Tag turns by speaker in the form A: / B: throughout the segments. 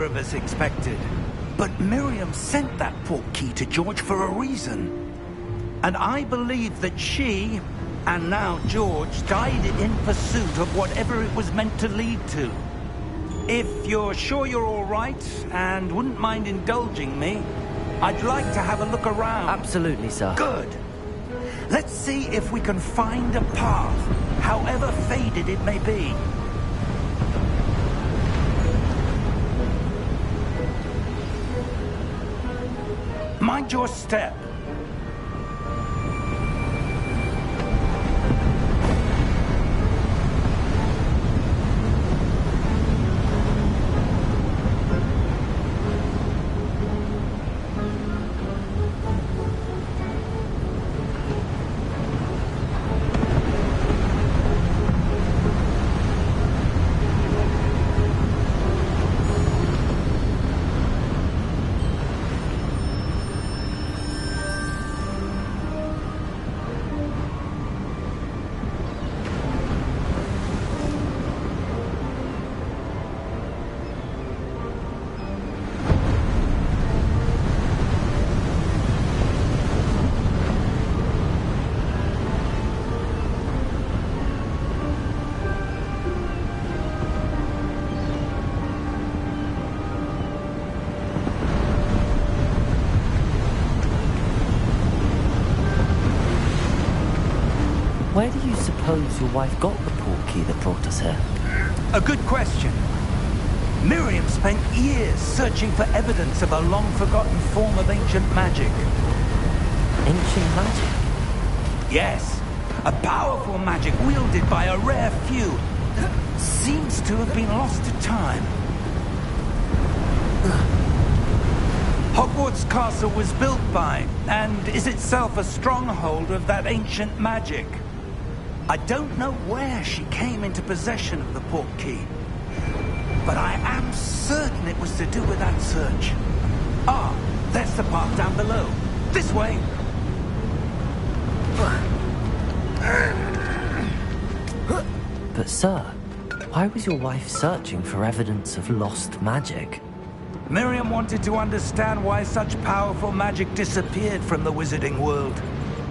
A: of us expected. But Miriam sent that portkey to George for a reason. And I believe that she, and now George, died in pursuit of whatever it was meant to lead to. If you're sure you're all right, and wouldn't mind indulging me, I'd like to have a look around.
B: Absolutely, sir.
A: Good. Let's see if we can find a path, however faded it may be. Mind your step.
B: Where do you suppose your wife got the portkey that brought us here?
A: A good question. Miriam spent years searching for evidence of a long-forgotten form of ancient magic.
B: Ancient magic?
A: Yes, a powerful magic wielded by a rare few that seems to have been lost to time. Hogwarts Castle was built by, and is itself a stronghold of that ancient magic. I don't know where she came into possession of the portkey, but I am certain it was to do with that search. Ah, there's the path down below. This way.
B: But sir, why was your wife searching for evidence of lost magic?
A: Miriam wanted to understand why such powerful magic disappeared from the wizarding world.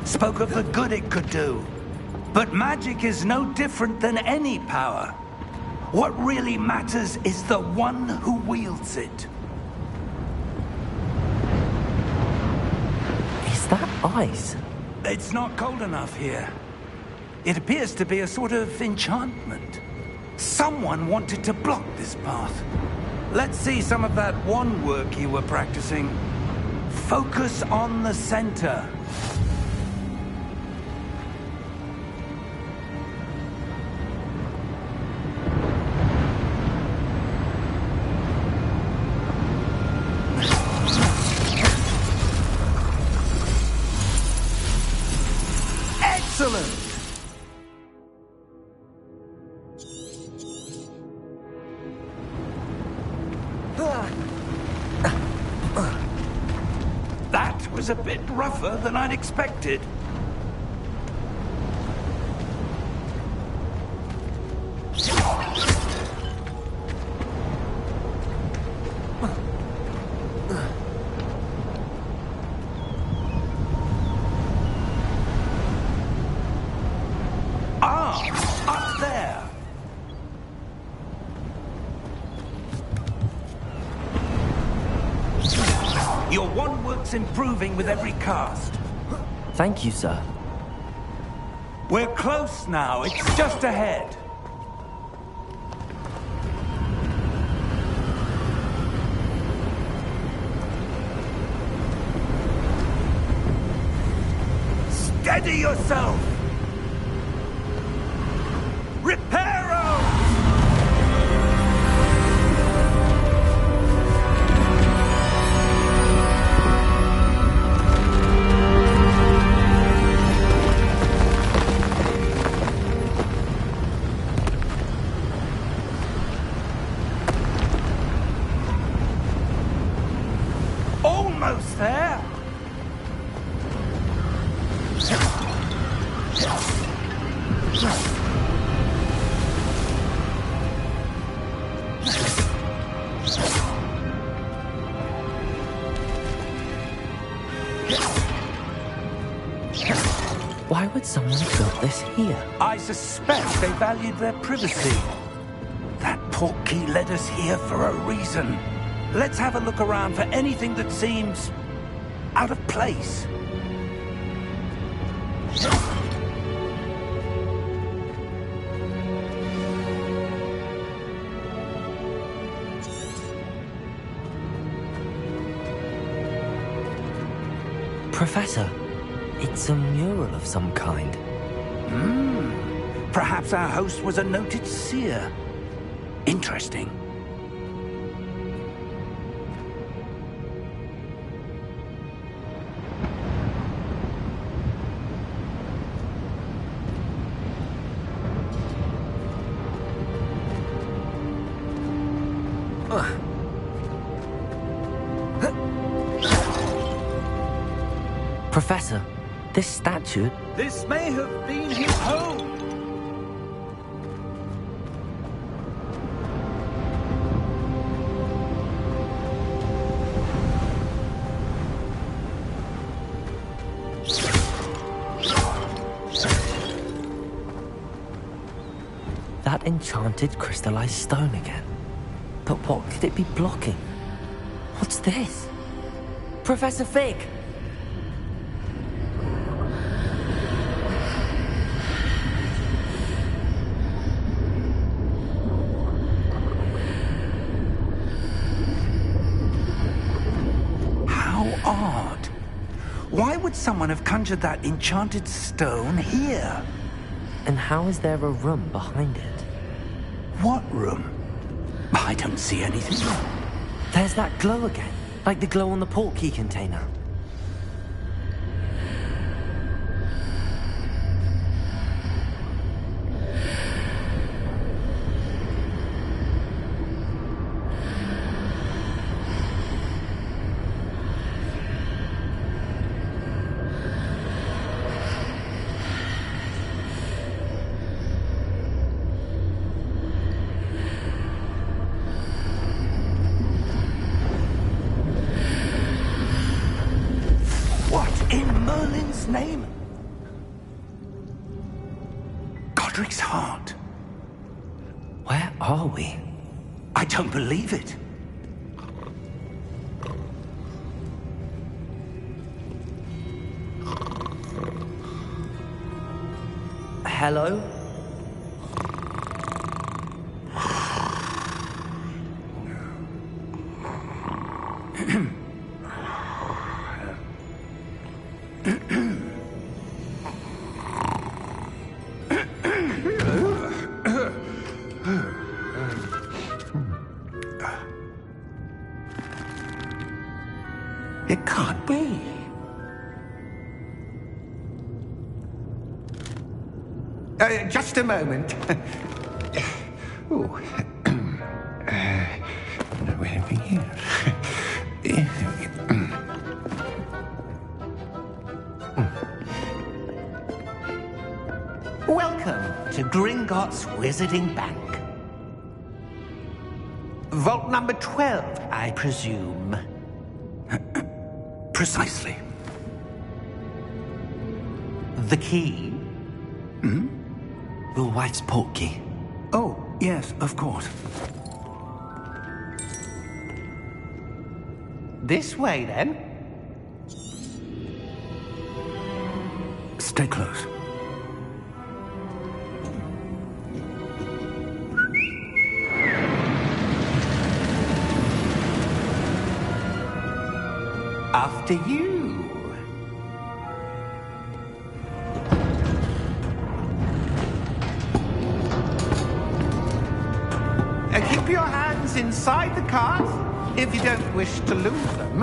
A: Spoke of the good it could do. But magic is no different than any power. What really matters is the one who wields it.
B: Is that ice?
A: It's not cold enough here. It appears to be a sort of enchantment. Someone wanted to block this path. Let's see some of that wand work you were practicing. Focus on the center. Excellent! That was a bit rougher than I'd expected. Up there! Your wand work's improving with every cast.
B: Thank you, sir.
A: We're close now. It's just ahead. Steady yourself! Reparo! Almost there!
B: Why would someone have built this here?
A: I suspect they valued their privacy. That portkey led us here for a reason. Let's have a look around for anything that seems out of place.
B: Professor, it's a mural of some kind.
A: Perhaps our host was a noted seer. Interesting.
B: Professor, this statue...
A: This may have been his home.
B: That enchanted crystallized stone again. But what could it be blocking? What's this? Professor Fig!
A: Odd. Why would someone have conjured that enchanted stone here?
B: And how is there a room behind it?
A: What room? I don't see anything.
B: There's that glow again, like the glow on the portkey container.
A: Name? Godric's heart.
B: Where are we?
A: I don't believe it.
B: Hello?
A: It can't be. Just a moment. Oh. Anything here? Welcome to Gringotts Wizarding Bank. Vault number 12, I presume. Precisely. The key?
B: Your wife's portkey.
A: Oh, yes, of course.
C: This way, then.
A: Stay close.
C: After you. Keep your hands inside the cart if you don't wish to lose them.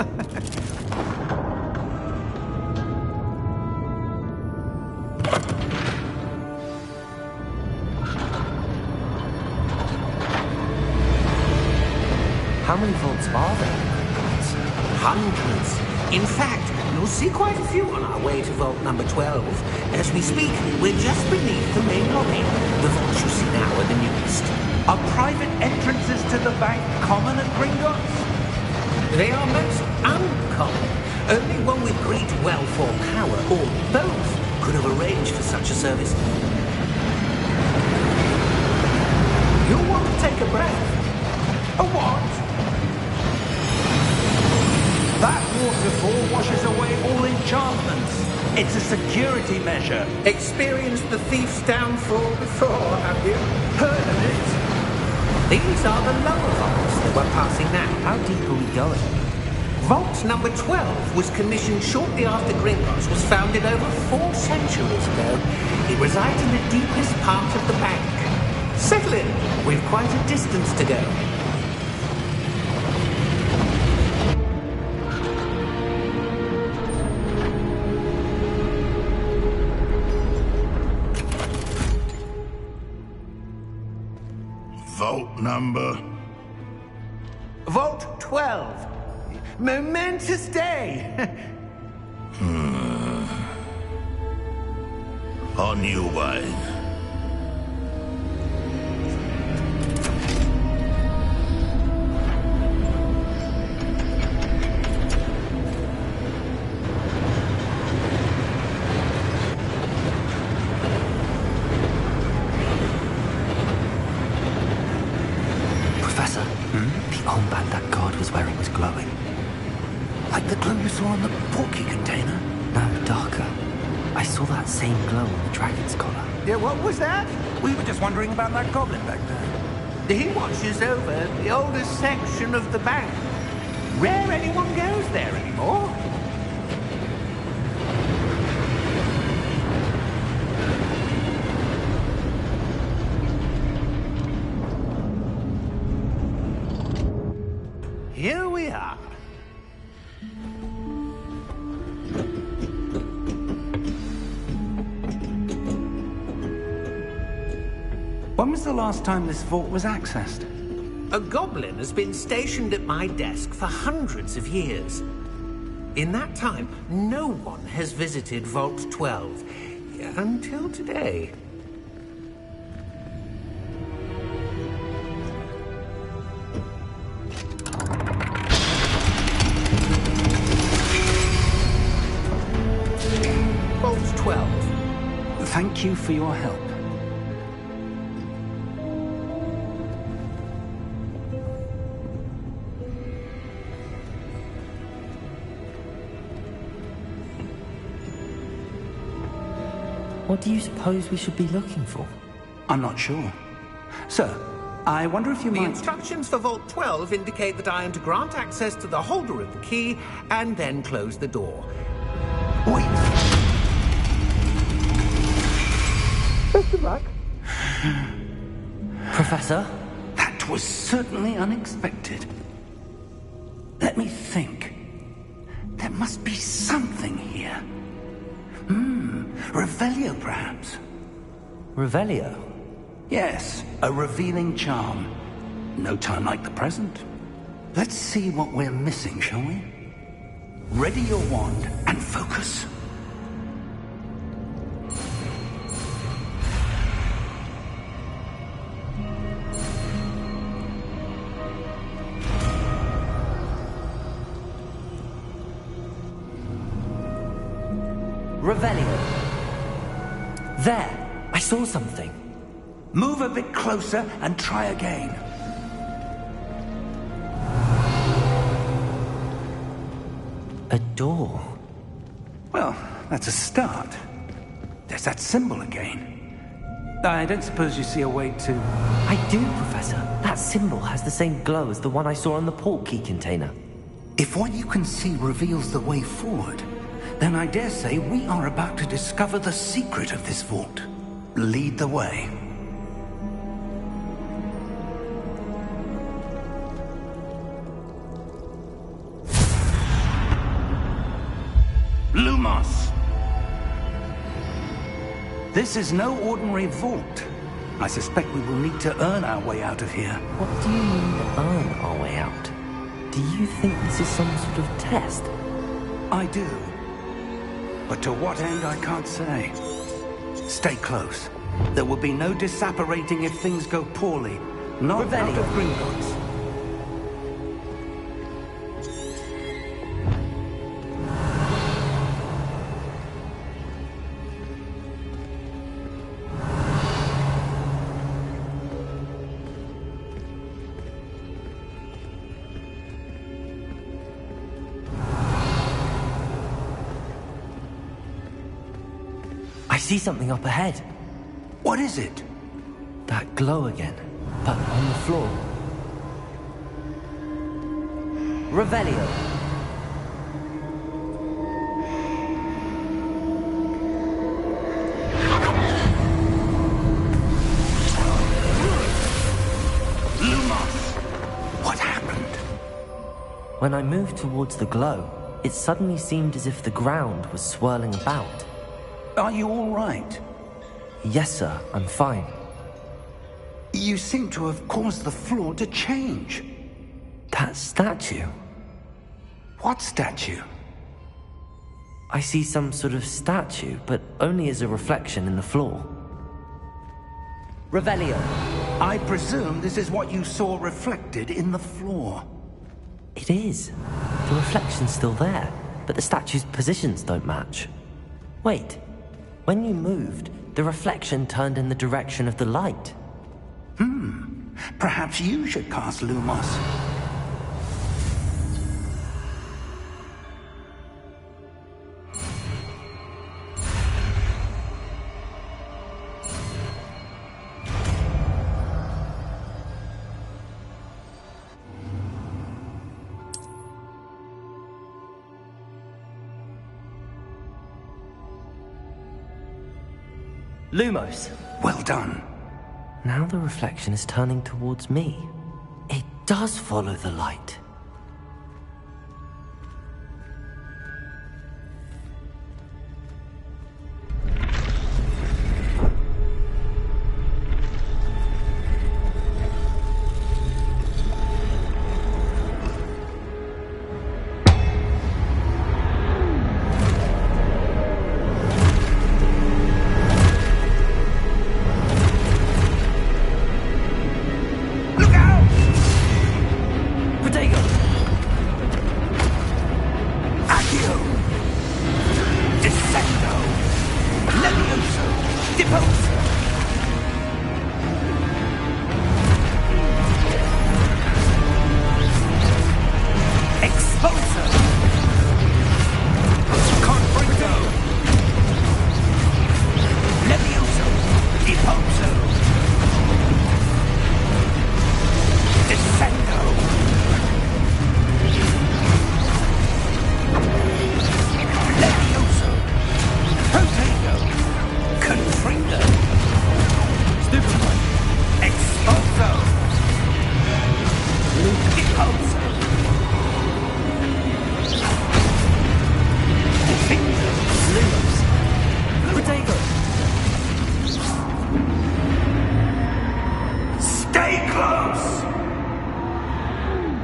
B: How many vaults are there?
C: Hundreds. In fact, you'll see quite a few on our way to vault number 12. As we speak, we're just beneath the main lobby. The vaults you see now are the newest.
A: Are private entrances to the bank common at Gringotts?
C: They are most uncommon. Only one with great wealth or power, or both, could have arranged for such a service. You want to take a breath? A what?
A: That waterfall washes away all enchantments. It's a security measure.
C: Experienced the thief's downfall before, have you?
A: Heard of it?
C: These are the lower vaults that we're passing now.
B: How deep are we going?
C: Vault number 12 was commissioned shortly after Gringotts was founded over 4 centuries ago. It resides in the deepest part of the bank. Settle in. We've quite a distance to go.
D: Vault number?
A: Vault 12. Momentous day.
D: On your way.
B: Professor, the armband that guard was wearing was glowing.
A: Like the glow you saw on the porky container?
B: No, darker. I saw that same glow on the dragon's collar.
A: Yeah, what was that? We were just wondering about that goblin back there.
C: He watches over the oldest section of the bank. Rare anyone goes there anymore. Here we are.
A: When was the last time this vault was accessed?
C: A goblin has been stationed at my desk for hundreds of years. In that time, no one has visited Vault 12. Until today. Vault 12.
A: Thank you for your help.
B: What do you suppose we should be looking for?
A: I'm not sure. Sir, I wonder if you
C: The
A: might...
C: instructions for Vault 12 indicate that I am to grant access to the holder of the key and then close the door.
A: Wait!
C: Best of luck.
B: Professor?
A: That was certainly unexpected. Let me think. There must be something here. Revelio, perhaps?
B: Revelio?
A: Yes, a revealing charm. No time like the present. Let's see what we're missing, shall we? Ready your wand and focus.
B: Revelio. There! I saw something.
A: Move a bit closer and try again.
B: A door.
A: Well, that's a start. There's that symbol again. I don't suppose you see a way to...
B: I do, Professor. That symbol has the same glow as the one I saw on the port key container.
A: If what you can see reveals the way forward, then I dare say we are about to discover the secret of this vault. Lead the way. Lumos! This is no ordinary vault. I suspect we will need to earn our way out of here.
B: What do you mean, earn our way out? Do you think this is some sort of test?
A: I do. But to what end, I can't say. Stay close. There will be no disapparating if things go poorly. Not out of Gringotts.
B: see something up ahead.
A: What is it?
B: That glow again, but on the floor. Revelio.
A: What happened?
B: When I moved towards the glow, it suddenly seemed as if the ground was swirling about.
A: Are you all right?
B: Yes, sir, I'm fine.
A: You seem to have caused the floor to change.
B: That statue?
A: What statue?
B: I see some sort of statue, but only as a reflection in the floor. Revelio.
A: I presume this is what you saw reflected in the floor.
B: It is. The reflection's still there, but the statue's positions don't match. Wait. When you moved, the reflection turned in the direction of the light.
A: Perhaps you should cast Lumos.
B: Lumos.
A: Well done.
B: Now the reflection is turning towards me. It does follow the light.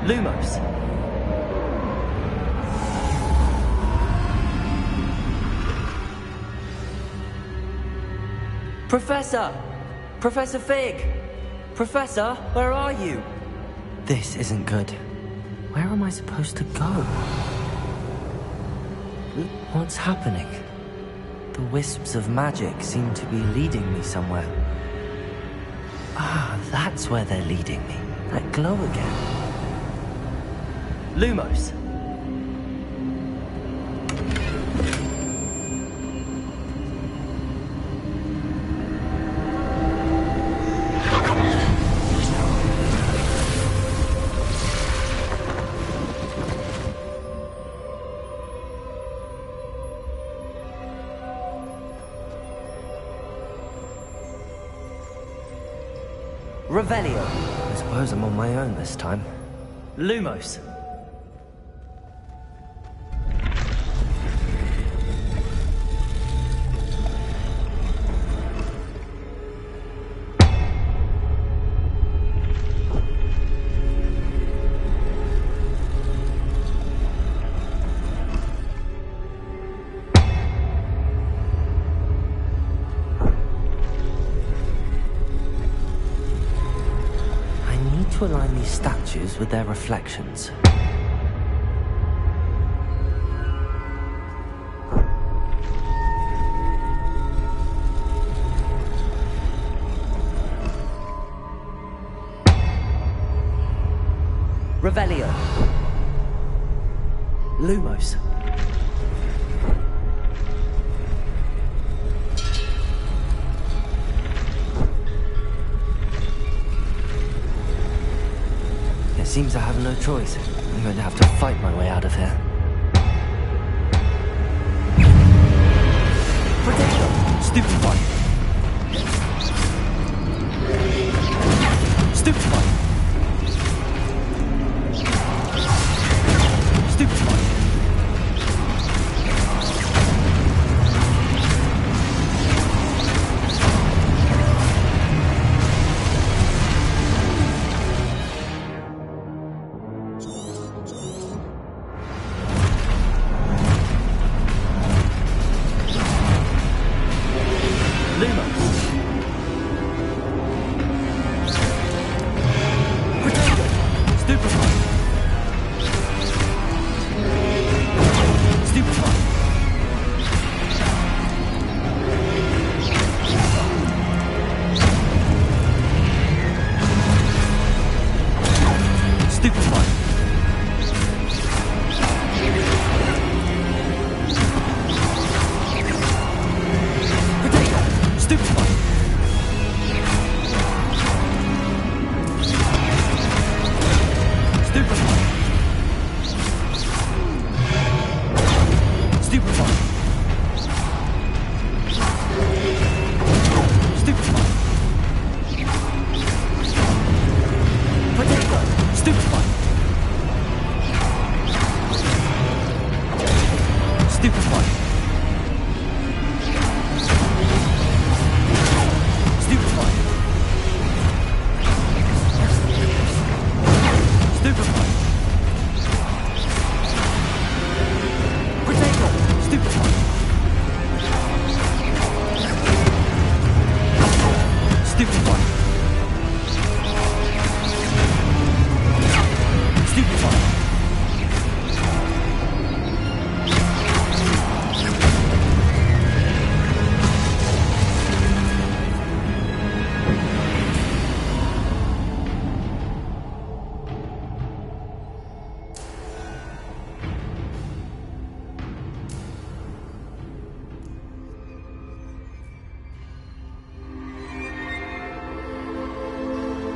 E: Lumos. Professor! Professor Fig! Professor, where are you?
B: This isn't good. Where am I supposed to go? What's happening? The wisps of magic seem to be leading me somewhere. Ah, that's where they're leading me. That glow again.
E: Lumos. Revelio.
B: I suppose I'm on my own this time.
E: Lumos.
B: To align these statues with their reflections.
E: Revelio. Lumos.
B: Seems I have no choice. I'm going to have to fight my way out of here. Potato! Stupefy! Stupefy! Stupefy!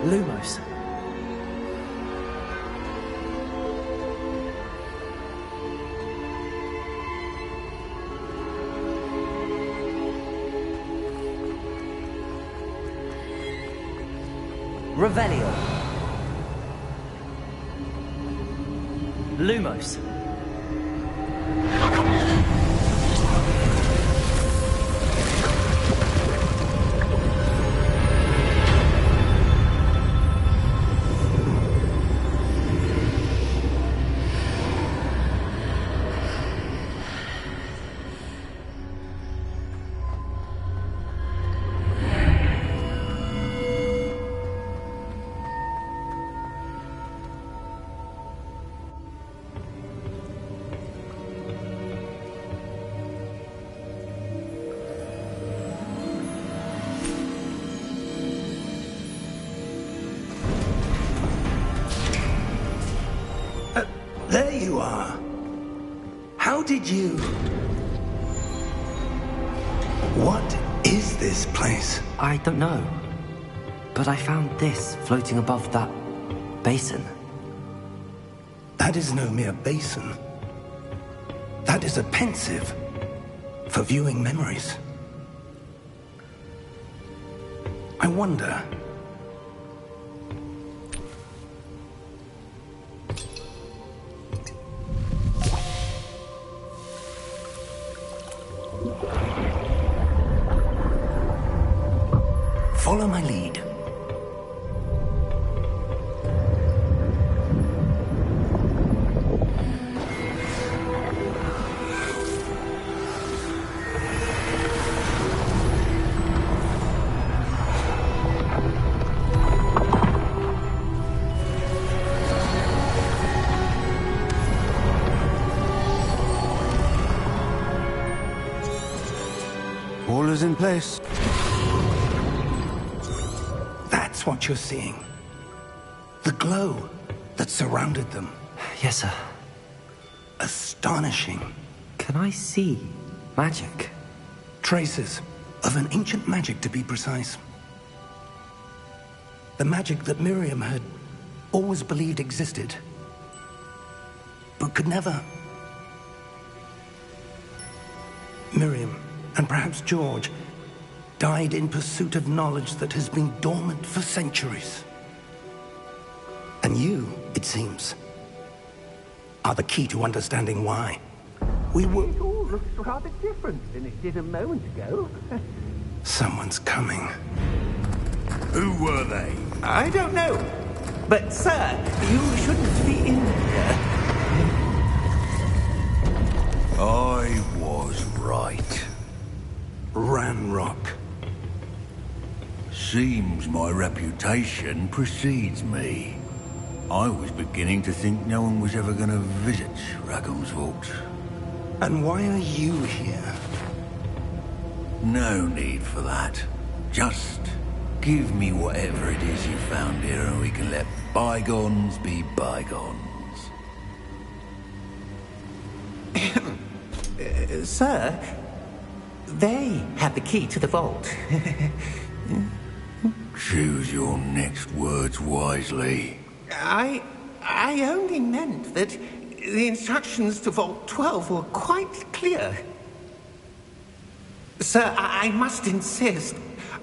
E: Lumos. Revelio. Lumos.
A: There you are. How did you... What is this place?
B: I don't know. But I found this floating above that basin.
A: That is no mere basin. That is a pensive for viewing memories. I wonder... Follow my lead.
F: All is in place.
A: That's what you're seeing. The glow that surrounded them.
B: Yes, sir.
A: Astonishing.
B: Can I see magic?
A: Traces of an ancient magic, to be precise. The magic that Miriam had always believed existed, but could never... Miriam, and perhaps George, died in pursuit of knowledge that has been dormant for centuries. And you, it seems, are the key to understanding why. We were...
C: It all looks rather different than it did a moment ago.
A: Someone's coming.
D: Who were they?
C: I don't know. But, sir, you shouldn't be in here.
D: I was right.
A: Ranrock.
D: Seems my reputation precedes me. I was beginning to think no one was ever going to visit Rackham's Vault.
A: And why are you here?
D: No need for that. Just give me whatever it is you found here and we can let bygones be bygones.
C: Sir, they have the key to the vault.
D: Choose your next words wisely.
C: I only meant that the instructions to Vault 12 were quite clear. Sir, I must insist.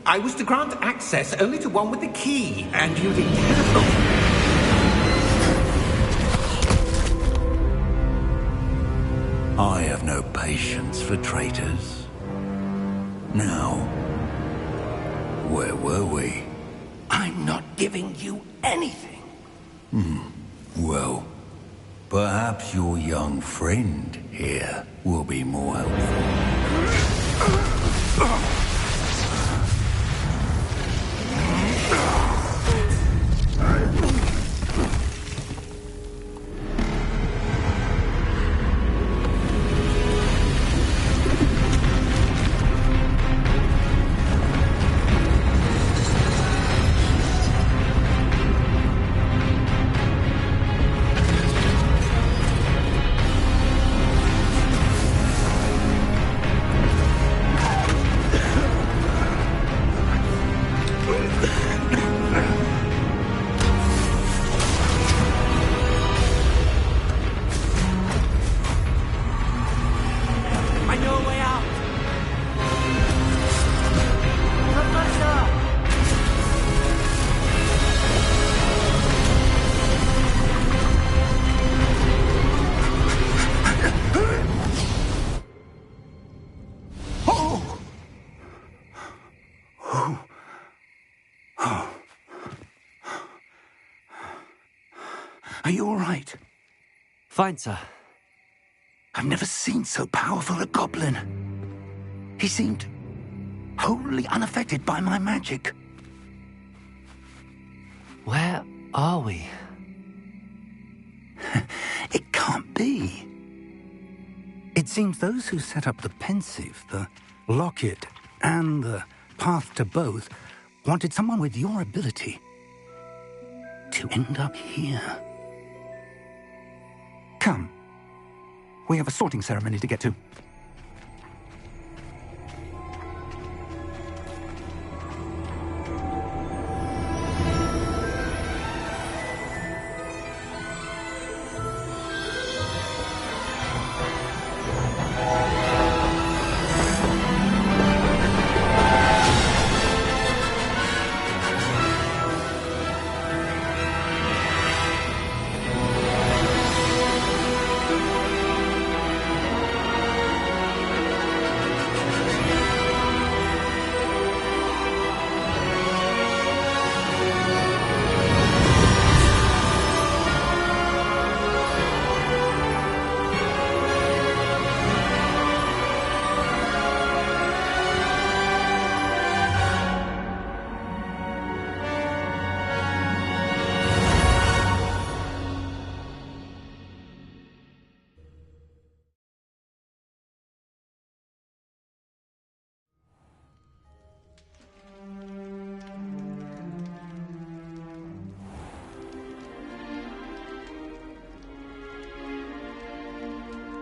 C: I was to grant access only to one with the key, and you did careful.
D: I have no patience for traitors. Now, where were we?
A: I'm not giving you anything.
D: Well, perhaps your young friend here will be more helpful.
A: Are you all right?
B: Fine, sir.
A: I've never seen so powerful a goblin. He seemed wholly unaffected by my magic.
B: Where are we?
A: It can't be. It seems those who set up the pensive, the locket, and the path to both wanted someone with your ability to end up here. Come. We have a sorting ceremony to get to.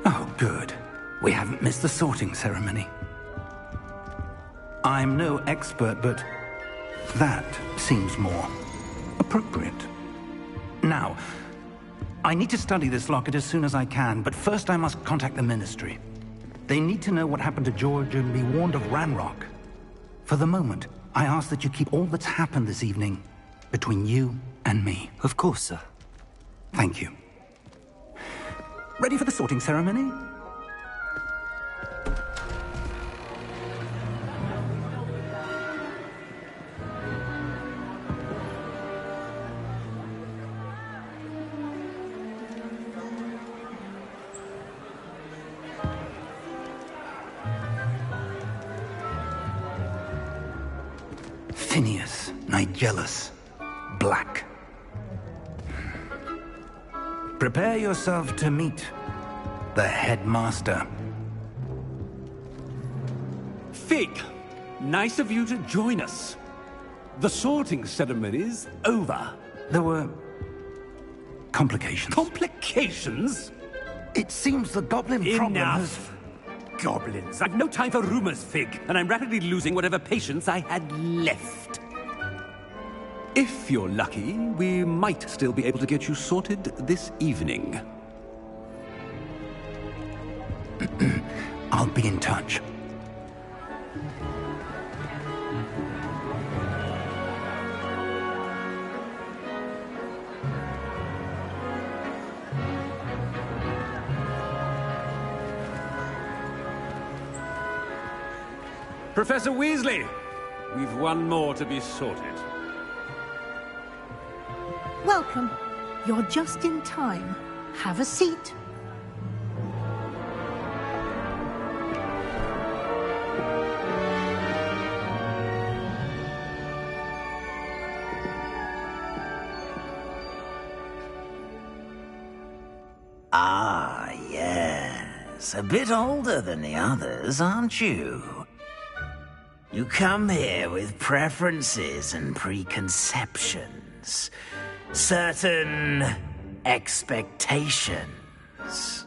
A: Oh, good. We haven't missed the sorting ceremony. I'm no expert, but that seems more appropriate. Now, I need to study this locket as soon as I can, but first I must contact the Ministry. They need to know what happened to George and be warned of Ranrock. For the moment, I ask that you keep all that's happened this evening between you and me.
B: Of course, sir.
A: Thank you. Ready for the sorting ceremony? Phineas, Nigellus, Black. Prepare yourself to meet the headmaster.
F: Fig, nice of you to join us. The sorting ceremony's over.
A: There were complications.
F: Complications?
A: It seems the goblin problem has...
F: Enough! Goblins. I've no time for rumors, Fig, and I'm rapidly losing whatever patience I had left. If you're lucky, we might still be able to get you sorted this evening.
A: I'll be in touch.
F: Professor Weasley, we've one more to be sorted.
G: Welcome. You're just in time. Have a seat.
H: Ah, yes. A bit older than the others, aren't you? You come here with preferences and preconceptions. Certain expectations.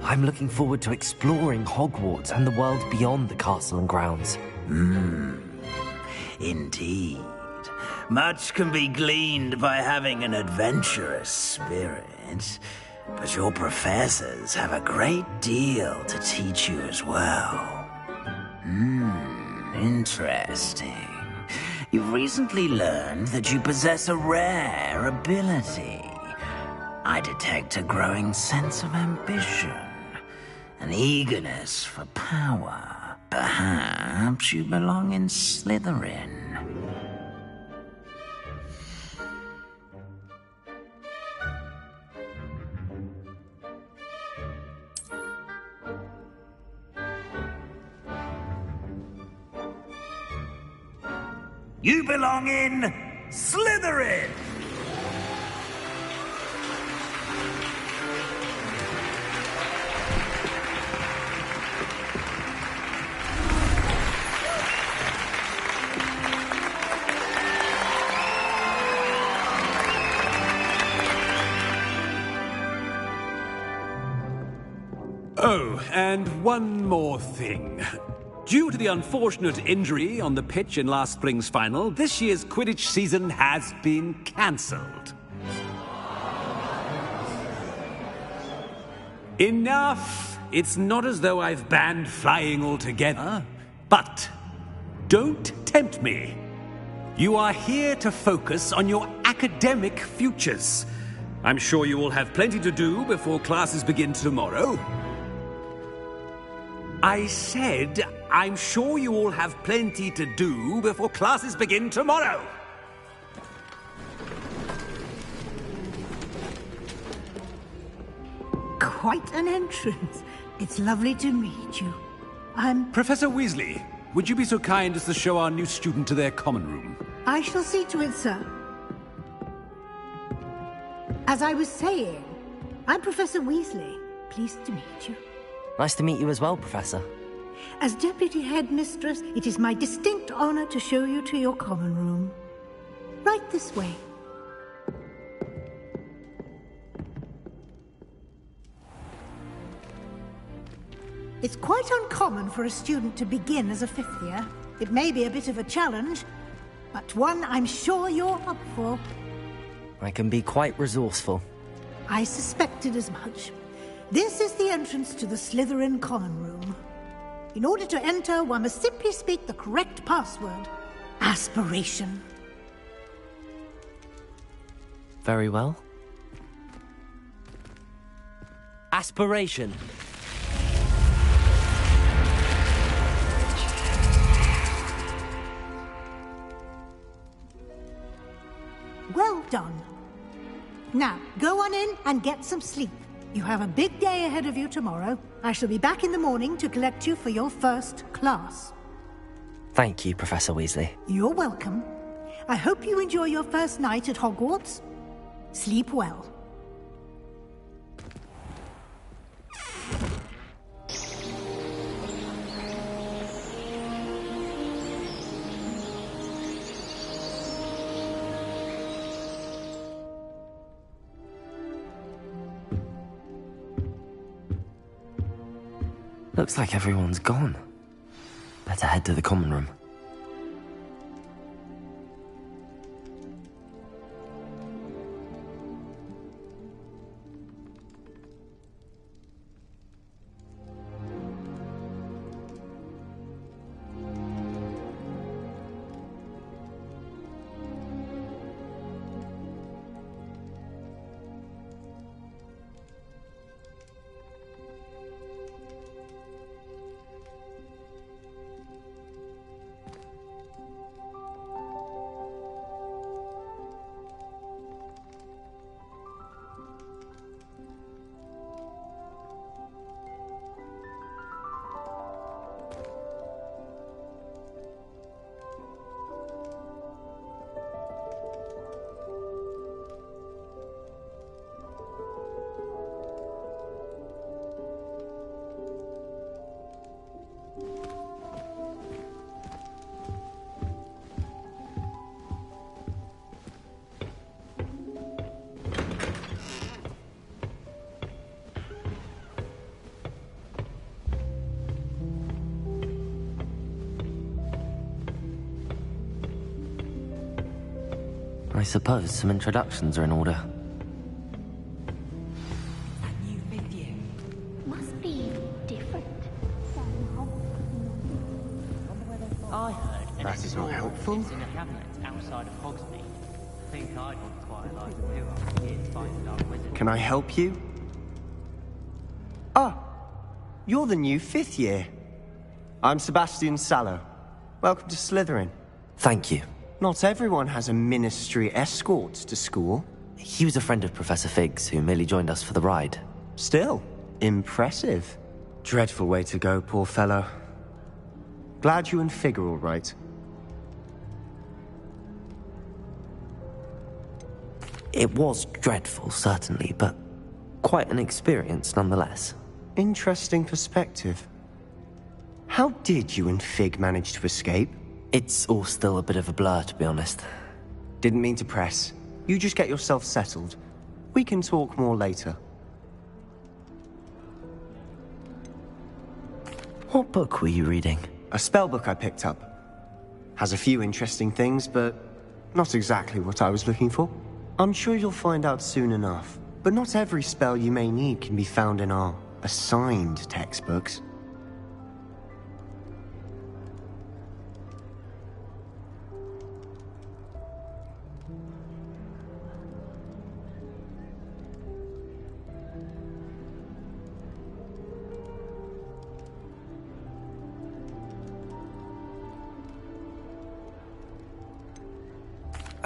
B: I'm looking forward to exploring Hogwarts and the world beyond the castle and grounds.
H: Indeed. Much can be gleaned by having an adventurous spirit, but your professors have a great deal to teach you as well. Interesting. You've recently learned that you possess a rare ability. I detect a growing sense of ambition, an eagerness for power. Perhaps you belong in Slytherin. You belong in Slytherin!
F: Oh, and one more thing. Due to the unfortunate injury on the pitch in last spring's final, this year's Quidditch season has been cancelled. Enough! It's not as though I've banned flying altogether. But don't tempt me. You are here to focus on your academic futures. I'm sure you will have plenty to do before classes begin tomorrow. I said I'm sure you all have plenty to do before classes begin tomorrow.
G: Quite an entrance. It's lovely to meet you.
F: Professor Weasley, would you be so kind as to show our new student to their common room?
G: I shall see to it, sir. As I was saying, I'm Professor Weasley. Pleased to meet you.
B: Nice to meet you as well, Professor.
G: As Deputy Headmistress, it is my distinct honor to show you to your common room. Right this way. It's quite uncommon for a student to begin as a fifth year. It may be a bit of a challenge, but one I'm sure you're up for.
B: I can be quite resourceful.
G: I suspected as much. This is the entrance to the Slytherin common room. In order to enter, one must simply speak the correct password. Aspiration.
B: Very well. Aspiration.
G: Well done. Now, go on in and get some sleep. You have a big day ahead of you tomorrow. I shall be back in the morning to collect you for your first class.
B: Thank you, Professor Weasley.
G: You're welcome. I hope you enjoy your first night at Hogwarts. Sleep well.
B: Looks like everyone's gone. Better head to the common room. I suppose some introductions are in order.
I: Must be different.
J: I heard
C: That is not helpful.
J: in a cabinet outside of Hogsmeade. I think I would quite like to do after years finding our wizard.
K: Can I help you? Ah, you're the new fifth year. I'm Sebastian Sallow. Welcome to Slytherin.
B: Thank you.
K: Not everyone has a ministry escort to school.
B: He was a friend of Professor Figgs, who merely joined us for the ride.
K: Still, impressive. Dreadful way to go, poor fellow. Glad you and Fig are all right.
B: It was dreadful, certainly, but quite an experience nonetheless.
K: Interesting perspective. How did you and Fig manage to escape?
B: It's all still a bit of a blur, to be honest.
K: Didn't mean to press. You just get yourself settled. We can talk more later.
B: What book were you reading?
K: A spellbook I picked up. Has a few interesting things, but not exactly what I was looking for. I'm sure you'll find out soon enough. But not every spell you may need can be found in our assigned textbooks.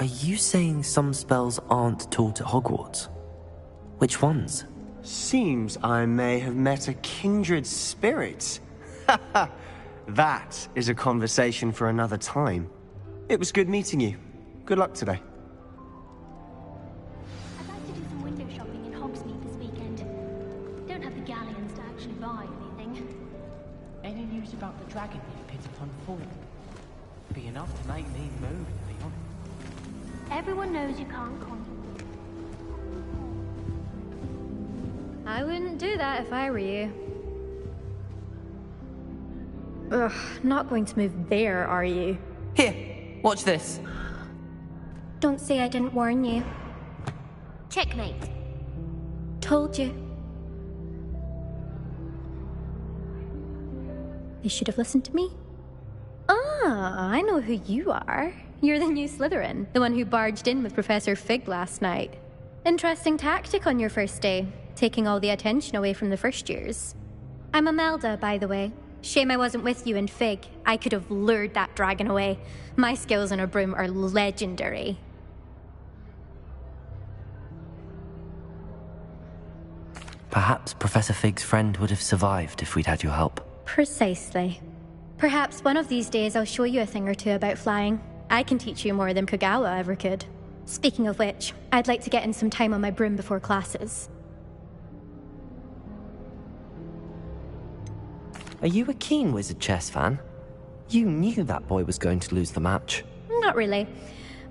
B: Are you saying some spells aren't taught at Hogwarts? Which ones?
K: Seems I may have met a kindred spirit. That is a conversation for another time. It was good meeting you. Good luck today.
I: I'd like to do some window shopping in Hogsmeade this weekend. Don't have the galleons to actually buy anything.
J: Any news about the dragon you've pit upon falling? Be enough to make me move, to be honest.
I: Everyone knows you can't con.
L: I wouldn't do that if I were you. Ugh, not going to move there, are you?
E: Here, watch this.
L: Don't say I didn't warn you.
I: Checkmate.
L: Told you. You should have listened to me. Ah, I know who you are. You're the new Slytherin, the one who barged in with Professor Fig last night. Interesting tactic on your first day, taking all the attention away from the first years. I'm Imelda, by the way. Shame I wasn't with you in Fig. I could have lured that dragon away. My skills on a broom are legendary.
B: Perhaps Professor Fig's friend would have survived if we'd had your help.
L: Precisely. Perhaps one of these days I'll show you a thing or two about flying. I can teach you more than Kogawa ever could. Speaking of which, I'd like to get in some time on my broom before classes.
B: Are you a keen Wizard chess fan? You knew that boy was going to lose the match.
L: Not really.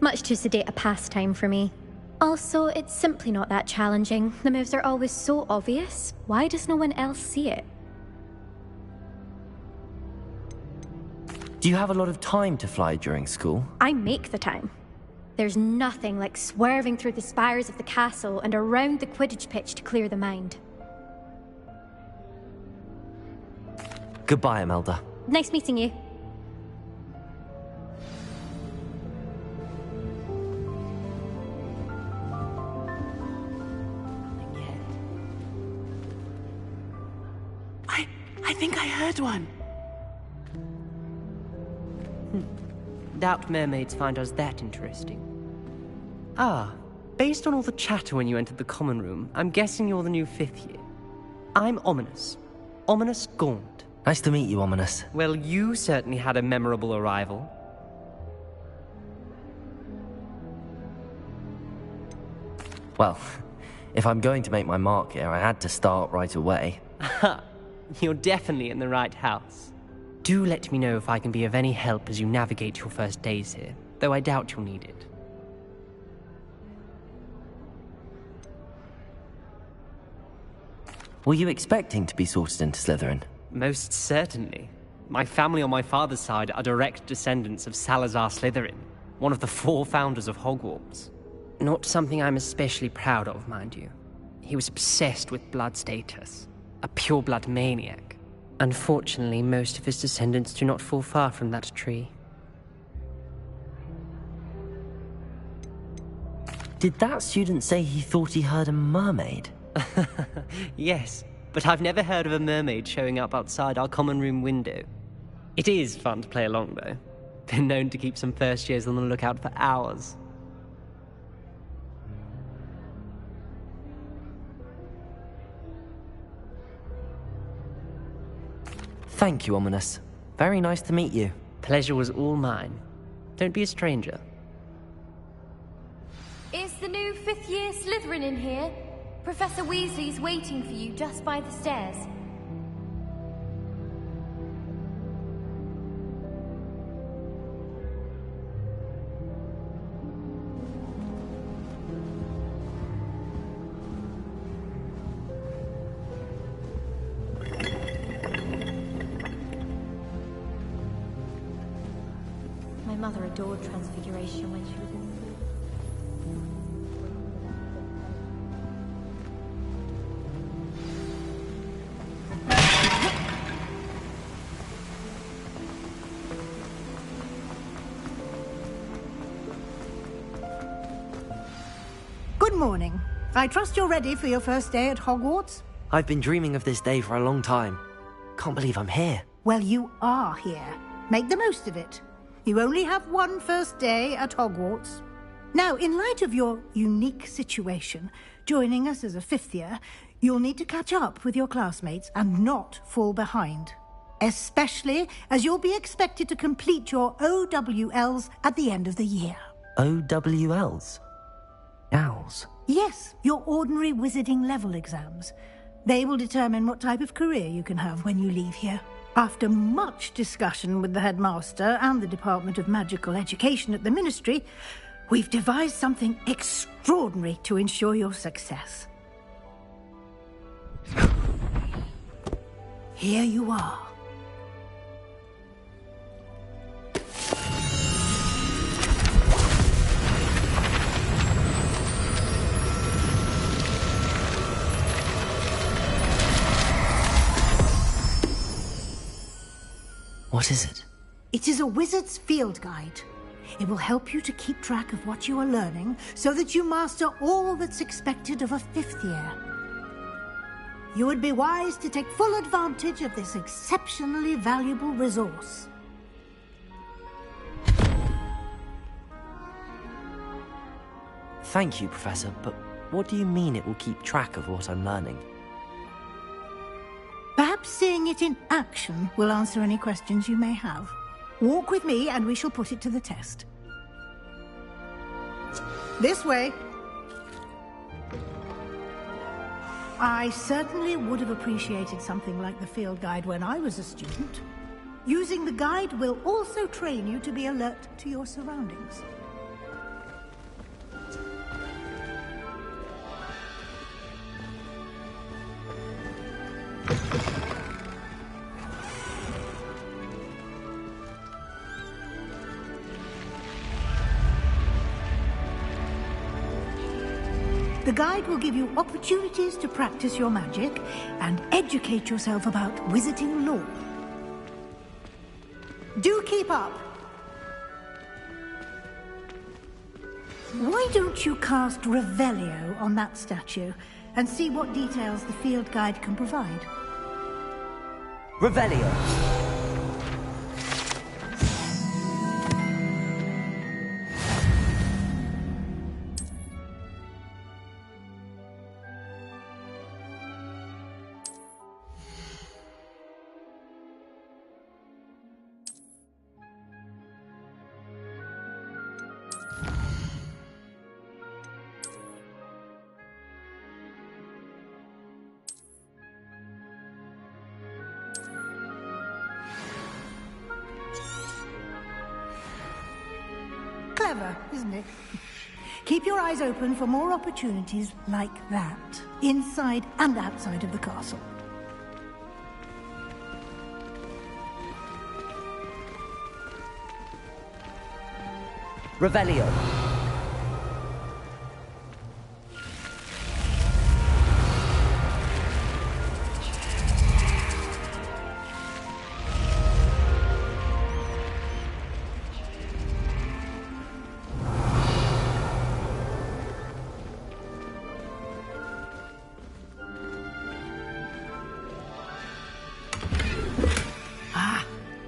L: Much too sedate a pastime for me. Also, it's simply not that challenging. The moves are always so obvious. Why does no one else see it?
B: Do you have a lot of time to fly during school?
L: I make the time. There's nothing like swerving through the spires of the castle and around the Quidditch pitch to clear the mind.
B: Goodbye, Imelda.
L: Nice meeting you.
E: I think I heard one.
J: Doubt mermaids find us that interesting. Ah, based on all the chatter when you entered the common room, I'm guessing you're the new 5th year. I'm Ominous. Ominous Gaunt.
B: Nice to meet you, Ominous.
J: Well, you certainly had a memorable arrival.
B: Well, if I'm going to make my mark here, I had to start right away.
J: Ha! You're definitely in the right house. Do let me know if I can be of any help as you navigate your first days here, though I doubt you'll need it.
B: Were you expecting to be sorted into Slytherin?
J: Most certainly. My family on my father's side are direct descendants of Salazar Slytherin, one of the 4 founders of Hogwarts. Not something I'm especially proud of, mind you. He was obsessed with blood status, a pure-blood maniac. Unfortunately, most of his descendants do not fall far from that tree.
B: Did that student say he thought he heard a mermaid?
J: Yes, but I've never heard of a mermaid showing up outside our common room window. It is fun to play along, though. Been known to keep some first years on the lookout for hours.
B: Thank you, Ominous. Very nice to meet you.
J: Pleasure was all mine. Don't be a stranger.
M: Is the new 5th year Slytherin in here? Professor Weasley's waiting for you just by the stairs. My mother adored Transfiguration when she was in school.
G: Good morning. I trust you're ready for your first day at Hogwarts?
B: I've been dreaming of this day for a long time. Can't believe I'm here.
G: Well, you are here. Make the most of it. You only have one first day at Hogwarts. Now, in light of your unique situation, joining us as a 5th year, you'll need to catch up with your classmates and not fall behind. Especially as you'll be expected to complete your OWLs at the end of the year.
B: OWLs? Owls?
G: Yes, your ordinary wizarding level exams. They will determine what type of career you can have when you leave here. After much discussion with the headmaster and the Department of Magical Education at the Ministry, we've devised something extraordinary to ensure your success. Here you are.
B: What is it?
G: It is a wizard's field guide. It will help you to keep track of what you are learning so that you master all that's expected of a 5th year. You would be wise to take full advantage of this exceptionally valuable resource.
B: Thank you, Professor, but what do you mean it will keep track of what I'm learning?
G: Perhaps seeing it in action will answer any questions you may have. Walk with me and we shall put it to the test. This way. I certainly would have appreciated something like the field guide when I was a student. Using the guide will also train you to be alert to your surroundings. The guide will give you opportunities to practice your magic and educate yourself about wizarding lore. Do keep up! Why don't you cast Revelio on that statue and see what details the field guide can provide?
B: Revelio!
G: Clever, isn't it? Keep your eyes open for more opportunities like that, inside and outside of the castle.
B: Revelio!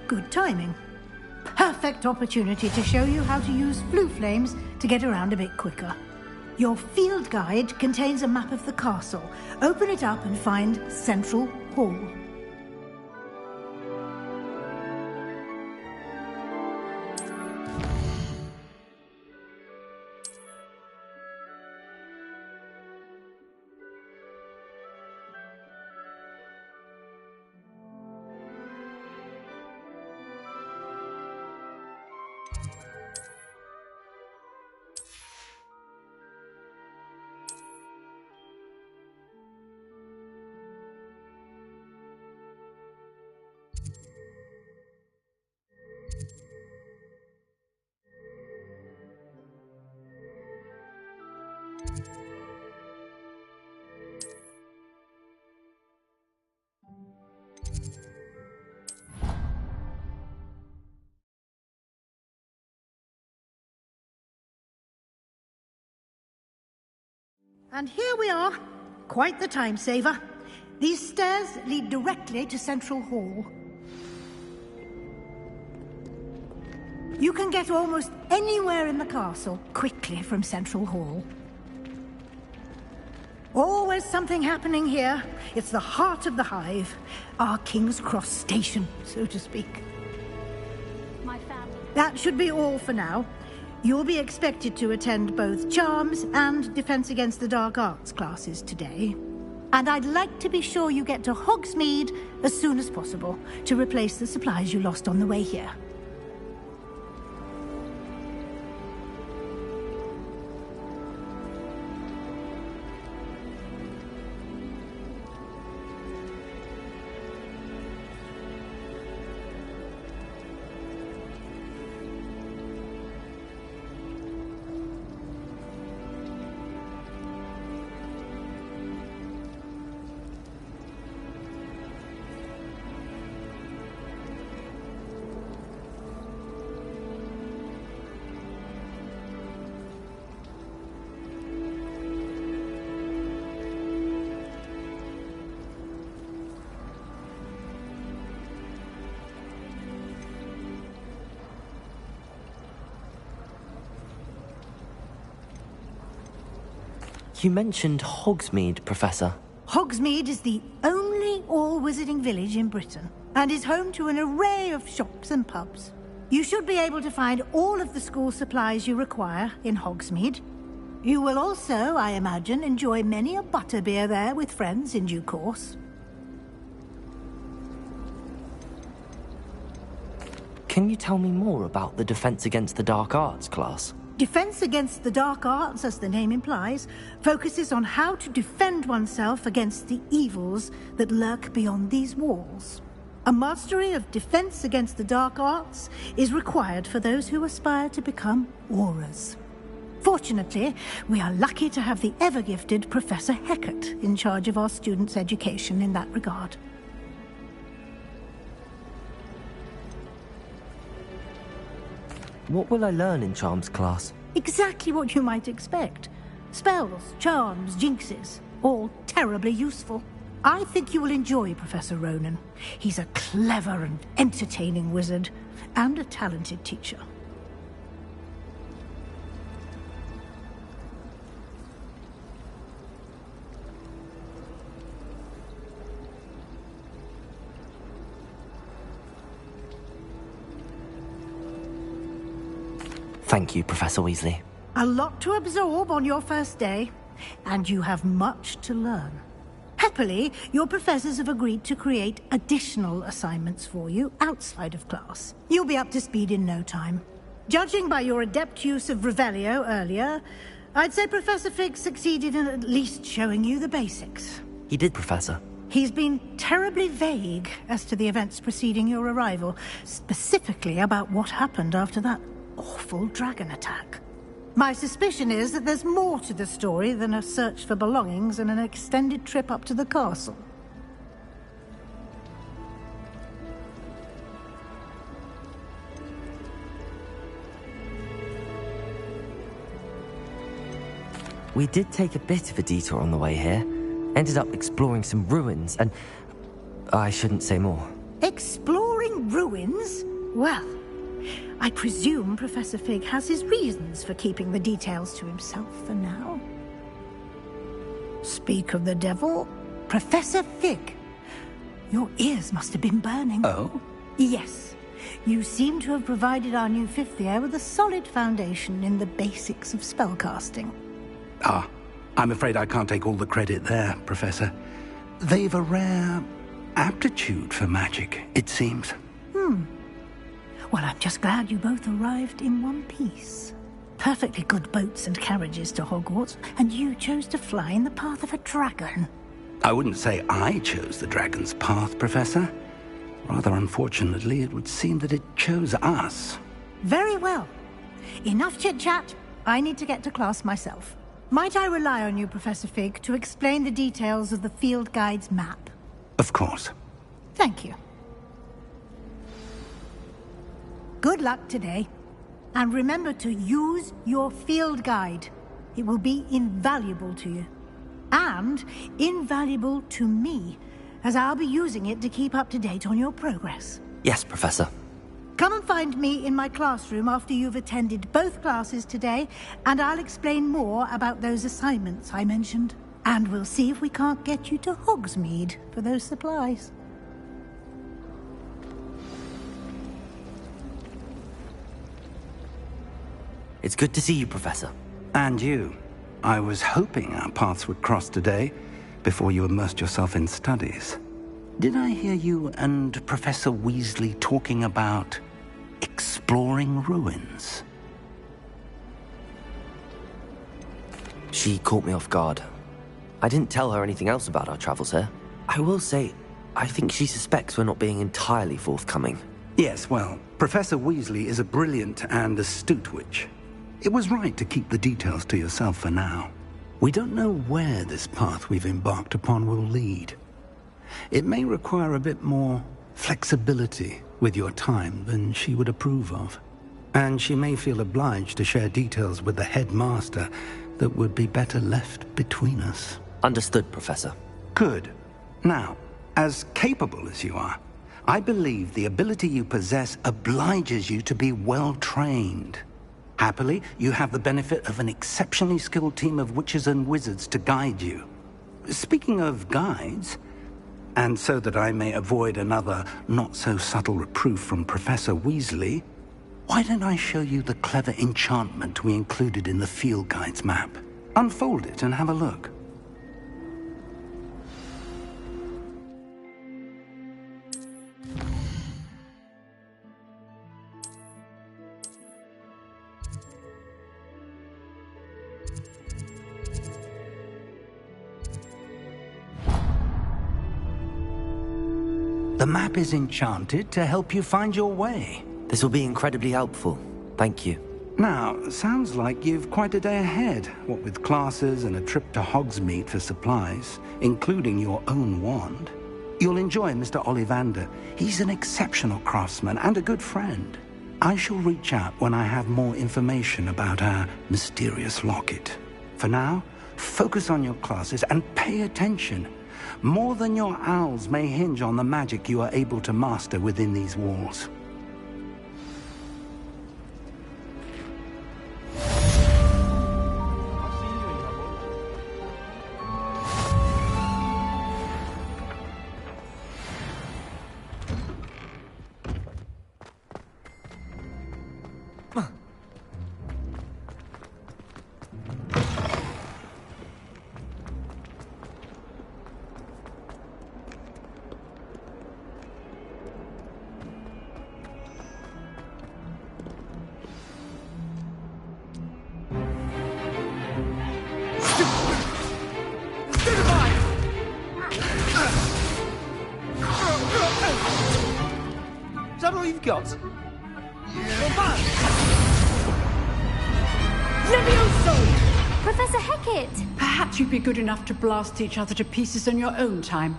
G: Good timing. Perfect opportunity to show you how to use flue flames to get around a bit quicker. Your field guide contains a map of the castle. Open it up and find Central Hall. And here we are. Quite the time saver. These stairs lead directly to Central Hall. You can get almost anywhere in the castle quickly from Central Hall. Always something happening here. It's the heart of the Hive. Our King's Cross station, so to speak.
I: My family.
G: That should be all for now. You'll be expected to attend both Charms and Defense Against the Dark Arts classes today. And I'd like to be sure you get to Hogsmeade as soon as possible to replace the supplies you lost on the way here.
B: You mentioned Hogsmeade, Professor.
G: Hogsmeade is the only all-wizarding village in Britain, and is home to an array of shops and pubs. You should be able to find all of the school supplies you require in Hogsmeade. You will also, I imagine, enjoy many a butterbeer there with friends in due course.
B: Can you tell me more about the Defense Against the Dark Arts class?
G: Defense Against the Dark Arts, as the name implies, focuses on how to defend oneself against the evils that lurk beyond these walls. A mastery of Defense Against the Dark Arts is required for those who aspire to become Aurors. Fortunately, we are lucky to have the ever-gifted Professor Hecat in charge of our students' education in that regard.
B: What will I learn in Charms class?
G: Exactly what you might expect. Spells, charms, jinxes, all terribly useful. I think you will enjoy Professor Ronan. He's a clever and entertaining wizard, and a talented teacher.
B: Thank you, Professor Weasley.
G: A lot to absorb on your first day, and you have much to learn. Happily, your professors have agreed to create additional assignments for you outside of class. You'll be up to speed in no time. Judging by your adept use of Revelio earlier, I'd say Professor Fig succeeded in at least showing you the basics.
B: He did, Professor.
G: He's been terribly vague as to the events preceding your arrival, specifically about what happened after that awful dragon attack. My suspicion is that there's more to the story than a search for belongings and an extended trip up to the castle.
B: We did take a bit of a detour on the way here. Ended up exploring some ruins and... I shouldn't say more.
G: Exploring ruins? Well, I presume Professor Fig has his reasons for keeping the details to himself for now. Speak of the devil, Professor Fig. Your ears must have been burning.
A: Oh?
G: Yes. You seem to have provided our new fifth year with a solid foundation in the basics of spellcasting.
A: Ah, I'm afraid I can't take all the credit there, Professor. They've a rare aptitude for magic, it seems.
G: Well, I'm just glad you both arrived in one piece. Perfectly good boats and carriages to Hogwarts, and you chose to fly in the path of a dragon.
A: I wouldn't say I chose the dragon's path, Professor. Rather unfortunately, it would seem that it chose us.
G: Very well. Enough chit-chat. I need to get to class myself. Might I rely on you, Professor Fig, to explain the details of the field guide's map?
A: Of course.
G: Thank you. Good luck today. And remember to use your field guide. It will be invaluable to you. And invaluable to me, as I'll be using it to keep up to date on your progress.
B: Yes, Professor.
G: Come and find me in my classroom after you've attended both classes today, and I'll explain more about those assignments I mentioned. And we'll see if we can't get you to Hogsmeade for those supplies.
B: It's good to see you, Professor.
A: And you. I was hoping our paths would cross today, before you immersed yourself in studies. Did I hear you and Professor Weasley talking about exploring ruins?
B: She caught me off guard. I didn't tell her anything else about our travels here. I will say, I think she suspects we're not being entirely forthcoming.
A: Yes, well, Professor Weasley is a brilliant and astute witch. It was right to keep the details to yourself for now. We don't know where this path we've embarked upon will lead. It may require a bit more flexibility with your time than she would approve of. And she may feel obliged to share details with the headmaster that would be better left between us.
B: Understood, Professor.
A: Good. Now, as capable as you are, I believe the ability you possess obliges you to be well-trained. Happily, you have the benefit of an exceptionally skilled team of witches and wizards to guide you. Speaking of guides, and so that I may avoid another not-so-subtle reproof from Professor Weasley, why don't I show you the clever enchantment we included in the field guide's map? Unfold it and have a look. The map is enchanted to help you find your way.
B: This will be incredibly helpful. Thank you.
A: Now, sounds like you've quite a day ahead, what with classes and a trip to Hogsmeade for supplies, including your own wand. You'll enjoy Mr. Ollivander. He's an exceptional craftsman and a good friend. I shall reach out when I have more information about our mysterious locket. For now, focus on your classes and pay attention. More than your owls may hinge on the magic you are able to master within these walls.
E: Is that all you've got?
M: Levioso! Professor Hecat!
N: Perhaps you'd be good enough to blast each other to pieces in your own time.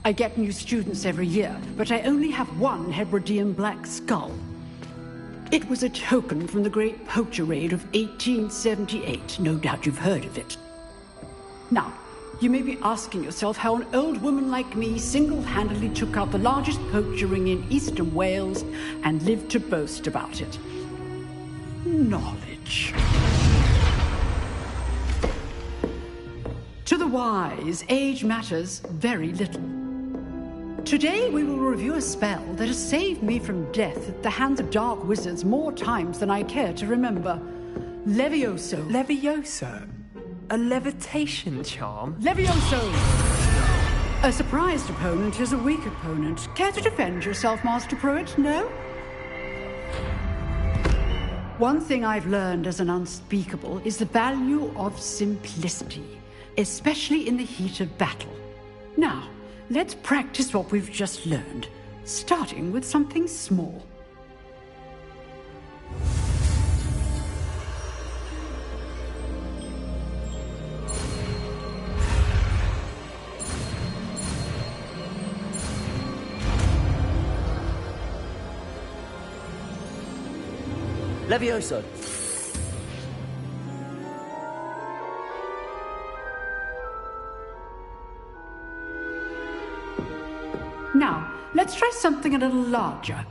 N: I get new students every year, but I only have one Hebridean black skull. It was a token from the Great Poacher Raid of 1878. No doubt you've heard of it. Now, you may be asking yourself how an old woman like me single-handedly took out the largest poacher ring in eastern Wales and lived to boast about it. Knowledge. To the wise, age matters very little. Today we will review a spell that has saved me from death at the hands of dark wizards more times than I care to remember. Levioso.
J: Levioso? A levitation charm?
N: Levioso! A surprised opponent is a weak opponent. Care to defend yourself, Master Pruitt? No? One thing I've learned as an unspeakable is the value of simplicity, especially in the heat of battle. Now, let's practice what we've just learned, starting with something small.
B: Levioso!
N: Now, let's try something a little larger.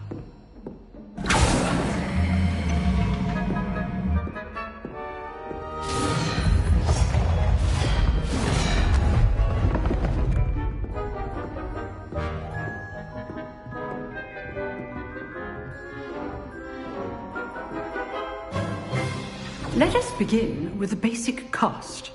N: Let us begin with the basic cast.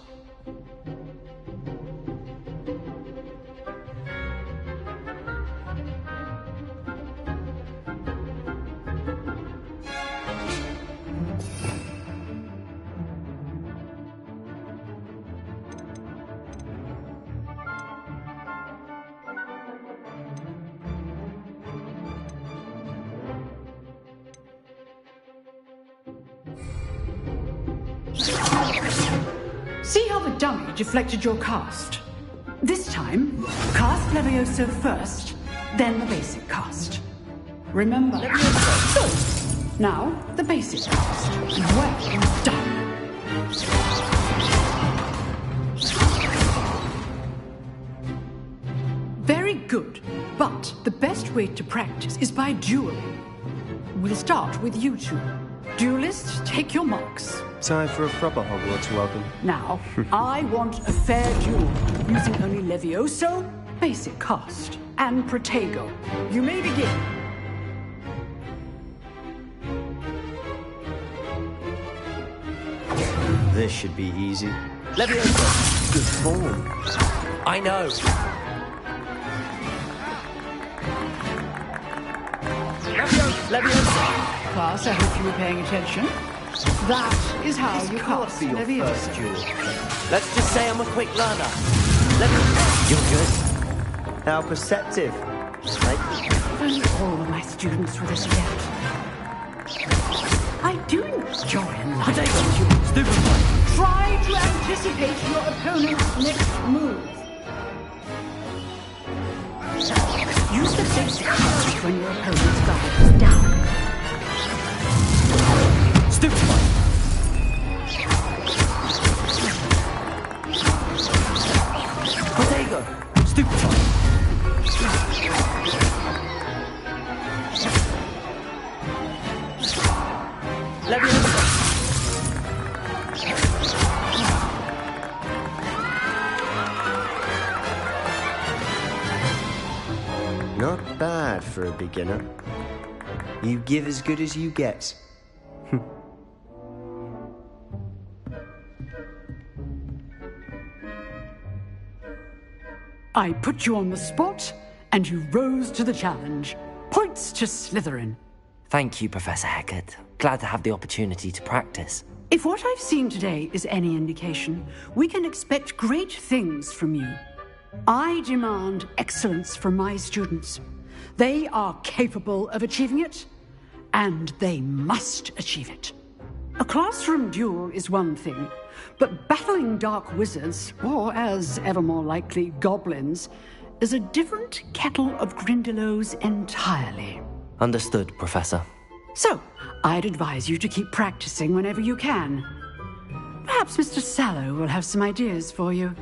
N: See how the dummy deflected your cast? This time, cast Levioso first, then the basic cast. Remember, Levioso. Good. Now, the basic cast. Well done. Very good, but the best way to practice is by dueling. We'll start with you two. Duelists, take your marks.
K: Time for a proper Hogwarts welcome.
N: Now, I want a fair duel, using only Levioso, basic cast, and Protego. You may begin.
K: This should be easy. Levioso, good form.
B: I know.
N: Levioso. Class, I hope you were paying attention. That is how you cast Levioso.
B: Let's just say I'm a quick learner. You're good.
K: How perceptive.
N: If only all of my students were this yet. I do enjoy enlightening. Try to anticipate your opponent's next move. Use the basic cast when your opponent's guard is down.
B: Stupefy. Protego. Stupefy. Levioso.
K: Not bad for a beginner. You give as good as you get.
N: I put you on the spot, and you rose to the challenge. Points to Slytherin.
B: Thank you, Professor Hecat. Glad to have the opportunity to practice.
N: If what I've seen today is any indication, we can expect great things from you. I demand excellence from my students. They are capable of achieving it, and they must achieve it. A classroom duel is one thing, but battling dark wizards, or as ever more likely, goblins, is a different kettle of Grindylows entirely.
B: Understood, Professor.
N: So, I'd advise you to keep practicing whenever you can. Perhaps Mr. Sallow will have some ideas for you.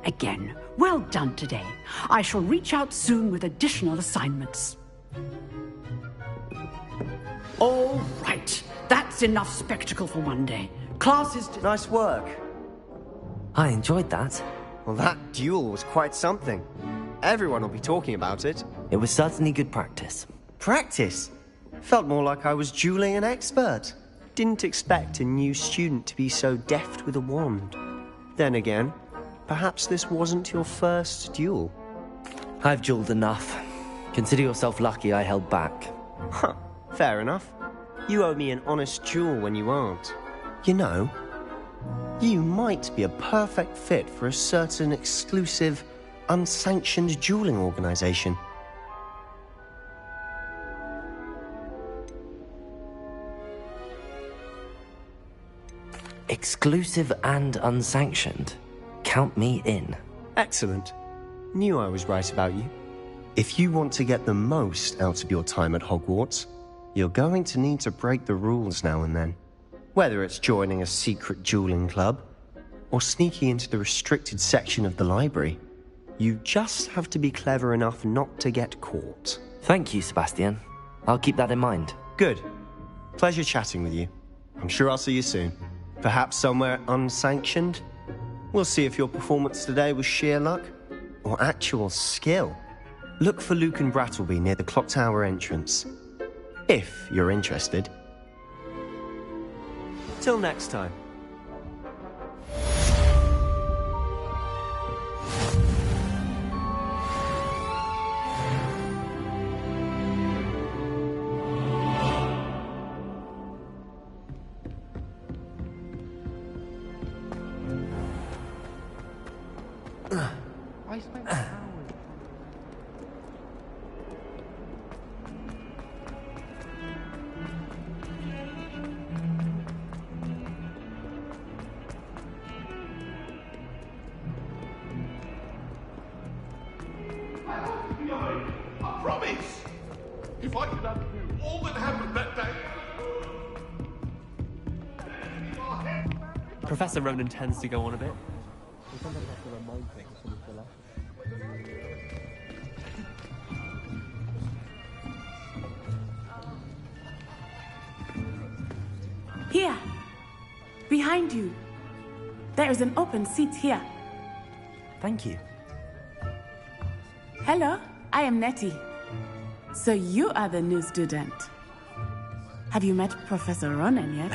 N: Again, well done today. I shall reach out soon with additional assignments. All right. That's enough spectacle for one day. Class is...
K: Nice work.
B: I enjoyed that.
K: Well, that duel was quite something. Everyone will be talking about it.
B: It was certainly good practice.
K: Practice? Felt more like I was dueling an expert. Didn't expect a new student to be so deft with a wand. Then again, perhaps this wasn't your first duel.
B: I've dueled enough. Consider yourself lucky I held back.
K: Huh, fair enough. You owe me an honest duel when you aren't. You know, you might be a perfect fit for a certain exclusive, unsanctioned dueling organization.
B: Exclusive and unsanctioned? Count me in.
K: Excellent. Knew I was right about you. If you want to get the most out of your time at Hogwarts, you're going to need to break the rules now and then. Whether it's joining a secret dueling club, or sneaking into the restricted section of the library, you just have to be clever enough not to get caught.
B: Thank you, Sebastian. I'll keep that in mind.
K: Good. Pleasure chatting with you. I'm sure I'll see you soon. Perhaps somewhere unsanctioned? We'll see if your performance today was sheer luck, or actual skill. Look for Luke and Brattleby near the clock tower entrance. If you're interested. Till next time.
O: I spent hours.
P: I promise! If I could undo all that happened that day...
J: Professor Ronan tends to go on a bit.
E: Here! Behind you! There is an open seat here.
B: Thank you.
E: Hello, I am Nettie. So you are the new student. Have you met Professor Ronan yet?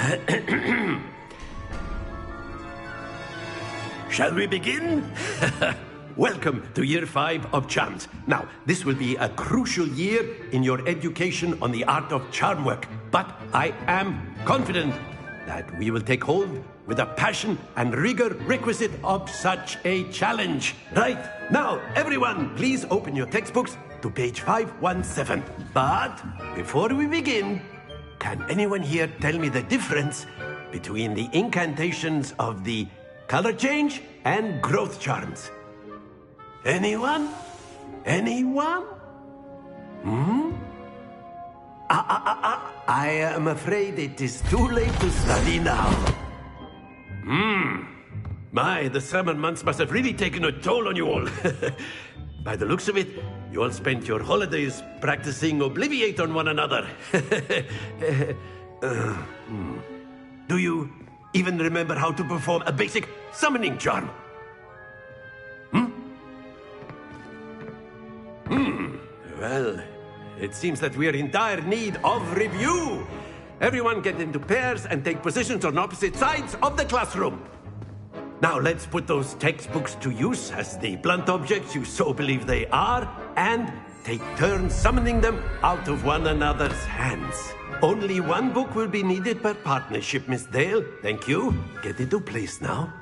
Q: Shall we begin? Welcome to Year 5 of Charms. Now, this will be a crucial year in your education on the art of charm work, but I am confident that we will take hold with the passion and rigor requisite of such a challenge. Right, now, everyone, please open your textbooks to page 517. But before we begin, can anyone here tell me the difference between the incantations of the color change and growth charms? Anyone? Anyone? I am afraid it is too late to study now. My, the summer months must have really taken a toll on you all. By the looks of it, you all spent your holidays practicing Obliviate on one another. Do you even remember how to perform a basic summoning charm? Well, it seems that we are in dire need of review. Everyone get into pairs and take positions on opposite sides of the classroom. Now let's put those textbooks to use as the blunt objects you so believe they are, and take turns summoning them out of one another's hands. Only one book will be needed per partnership, Miss Dale. Thank you. Get into place now.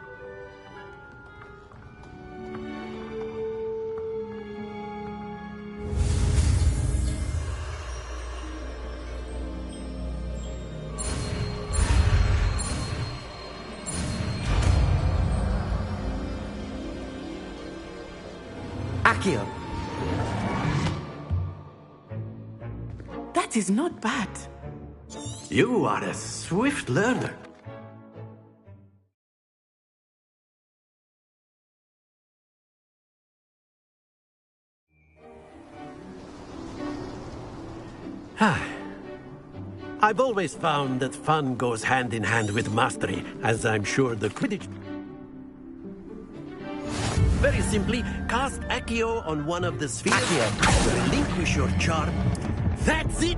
B: Accio!
E: That is not bad.
Q: You are a swift learner. I've always found that fun goes hand in hand with mastery, as I'm sure the Quidditch... Very simply, cast Accio on one of the spheres. Accio. Relinquish your charm. That's it!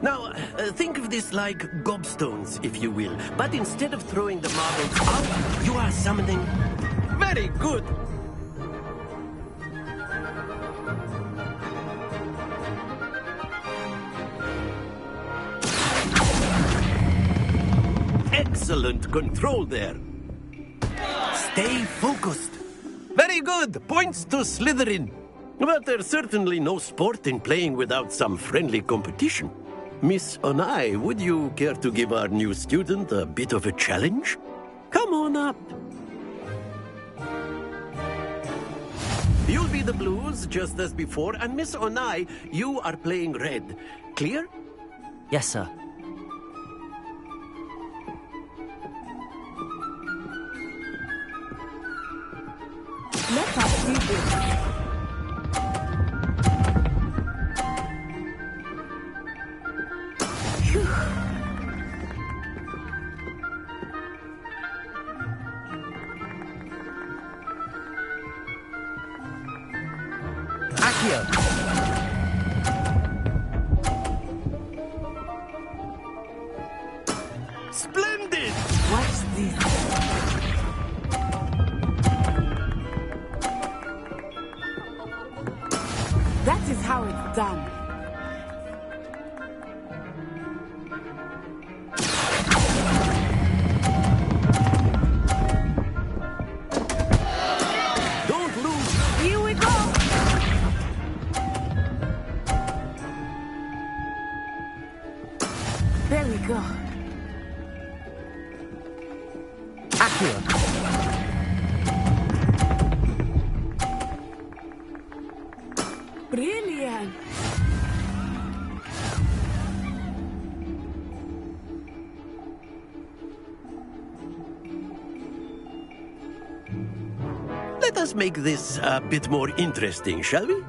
Q: Now, think of this like gobstones, if you will. But instead of throwing the marbles out, you are summoning... Very good! Excellent control there. Stay focused. Very good. Points to Slytherin. But there's certainly no sport in playing without some friendly competition. Miss Onai, would you care to give our new student a bit of a challenge? Come on up. You'll be the blues, just as before, and Miss Onai, you are playing red. Clear?
B: Yes, sir.
E: Let us do this.
Q: Splendid!
E: Watch this. That is how it's done.
Q: us make this a bit more interesting, shall we?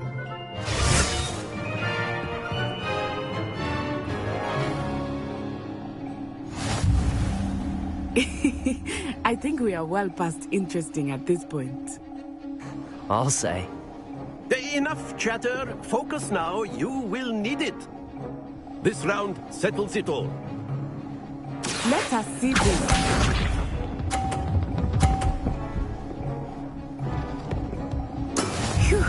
E: I think we are well past interesting at this point.
B: I'll say.
Q: Enough chatter. Focus now. You will need it. This round settles it all.
E: Let us see this. Phew.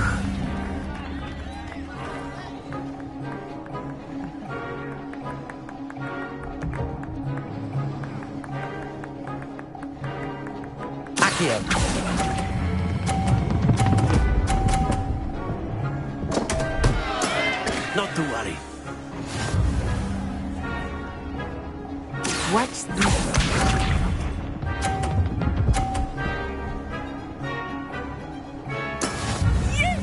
B: Accio.
Q: Not to worry.
E: Watch this. Yes!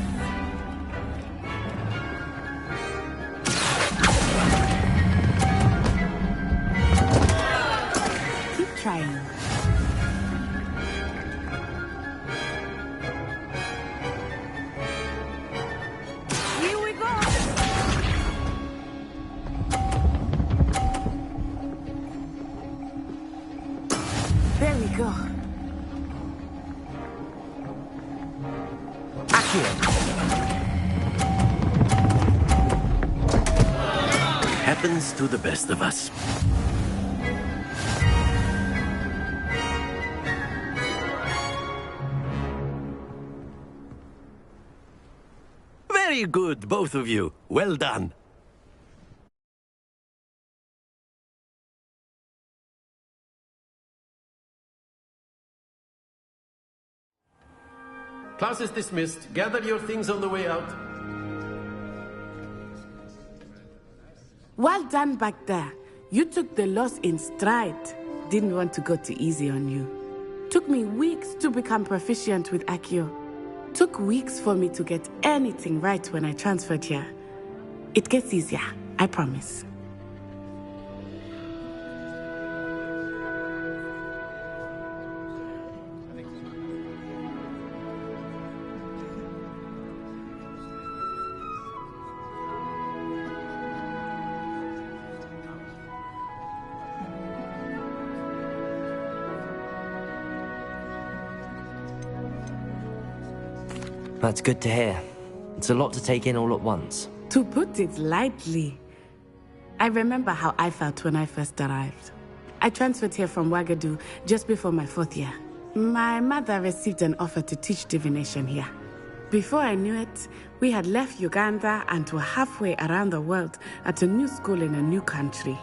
E: Keep trying. Here we go. There we go.
B: Accio.
Q: Happens to the best of us. Very good, both of you. Well done. Class is dismissed. Gather your things on the way out.
E: Well done back there. You took the loss in stride. Didn't want to go too easy on you. Took me weeks to become proficient with Accio. Took weeks for me to get anything right when I transferred here. It gets easier, I promise.
B: That's good to hear. It's a lot to take in all at once.
E: To put it lightly, I remember how I felt when I first arrived. I transferred here from Ouagadougou just before my 4th year. My mother received an offer to teach divination here. Before I knew it, we had left Uganda and were halfway around the world at a new school in a new country.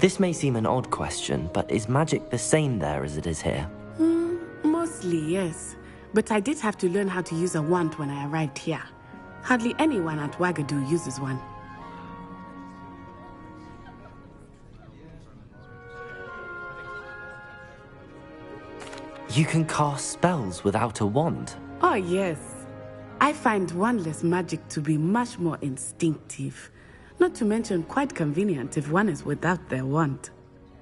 B: This may seem an odd question, but is magic the same there as it is here?
E: Mostly, yes. But I did have to learn how to use a wand when I arrived here. Hardly anyone at Ouagadougou uses one.
B: You can cast spells without a wand?
E: Oh, yes. I find wandless magic to be much more instinctive. Not to mention quite convenient if one is without their wand.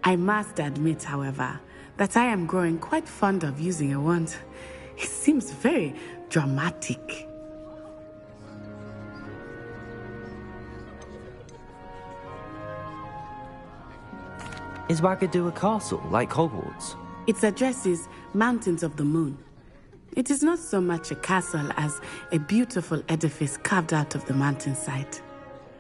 E: I must admit, however, that I am growing quite fond of using a wand. It seems very dramatic.
B: Is Ouagadougou a castle, like Hogwarts?
E: Its address is Mountains of the Moon. It is not so much a castle as a beautiful edifice carved out of the mountainside.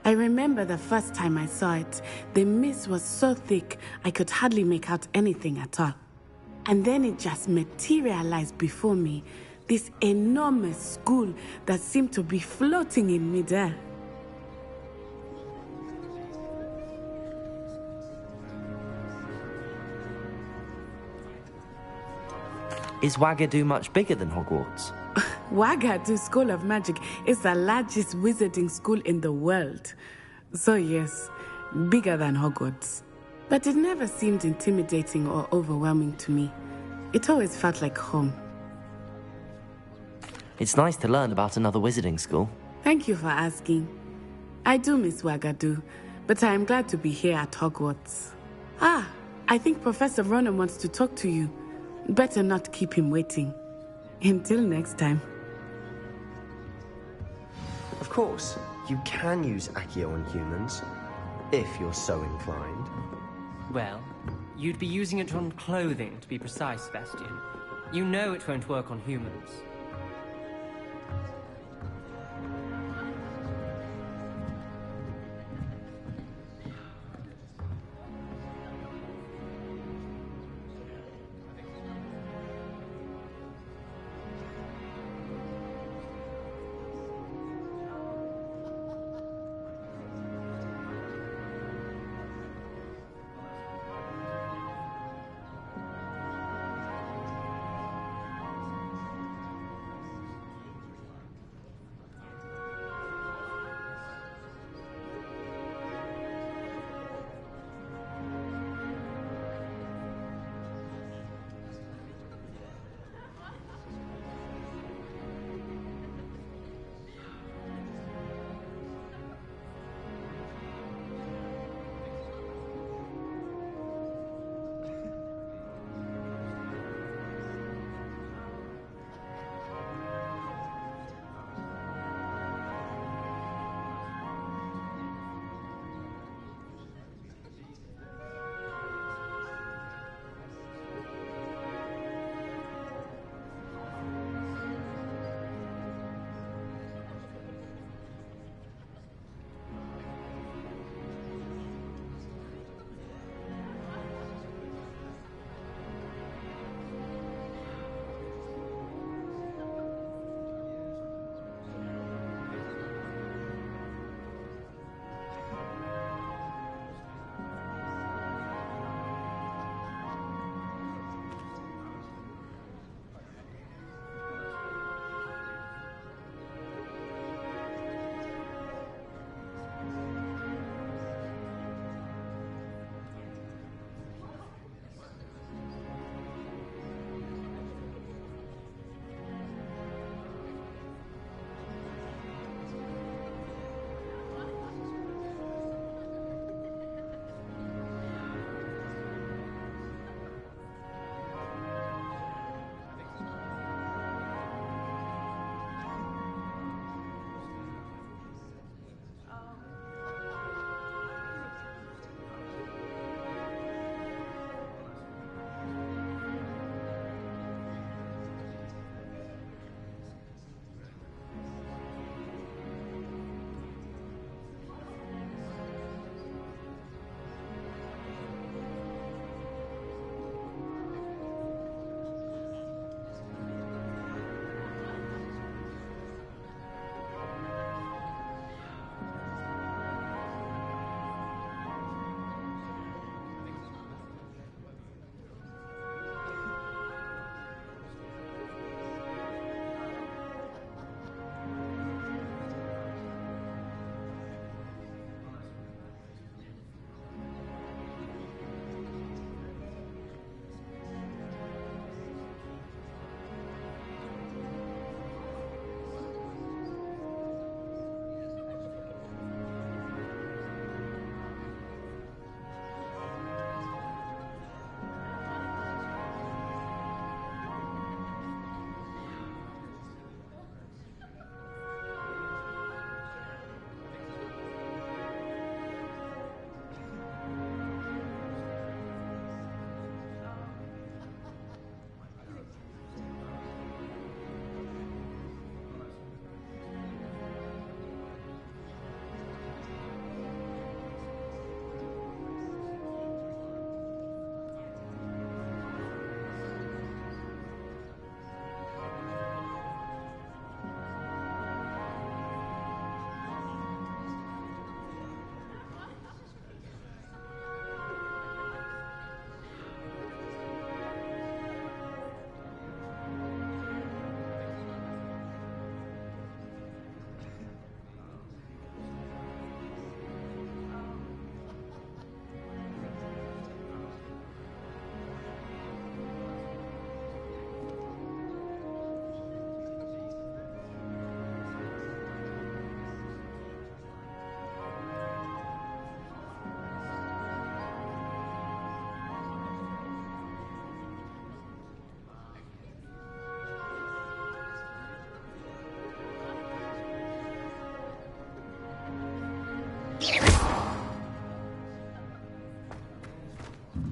E: I remember the first time I saw it, the mist was so thick I could hardly make out anything at all. And then it just materialized before me, this enormous school that seemed to be floating in midair.
B: Is Ouagadougou much bigger than Hogwarts?
E: Ouagadougou School of Magic is the largest wizarding school in the world. So yes, bigger than Hogwarts. But it never seemed intimidating or overwhelming to me. It always felt like home.
B: It's nice to learn about another wizarding school.
E: Thank you for asking. I do miss Wagadu, but I am glad to be here at Hogwarts. Ah, I think Professor Ronan wants to talk to you. Better not keep him waiting. Until next time.
K: Of course, you can use Accio on humans, if you're so inclined.
J: Well, you'd be using it on clothing, to be precise, Sebastian. You know it won't work on humans.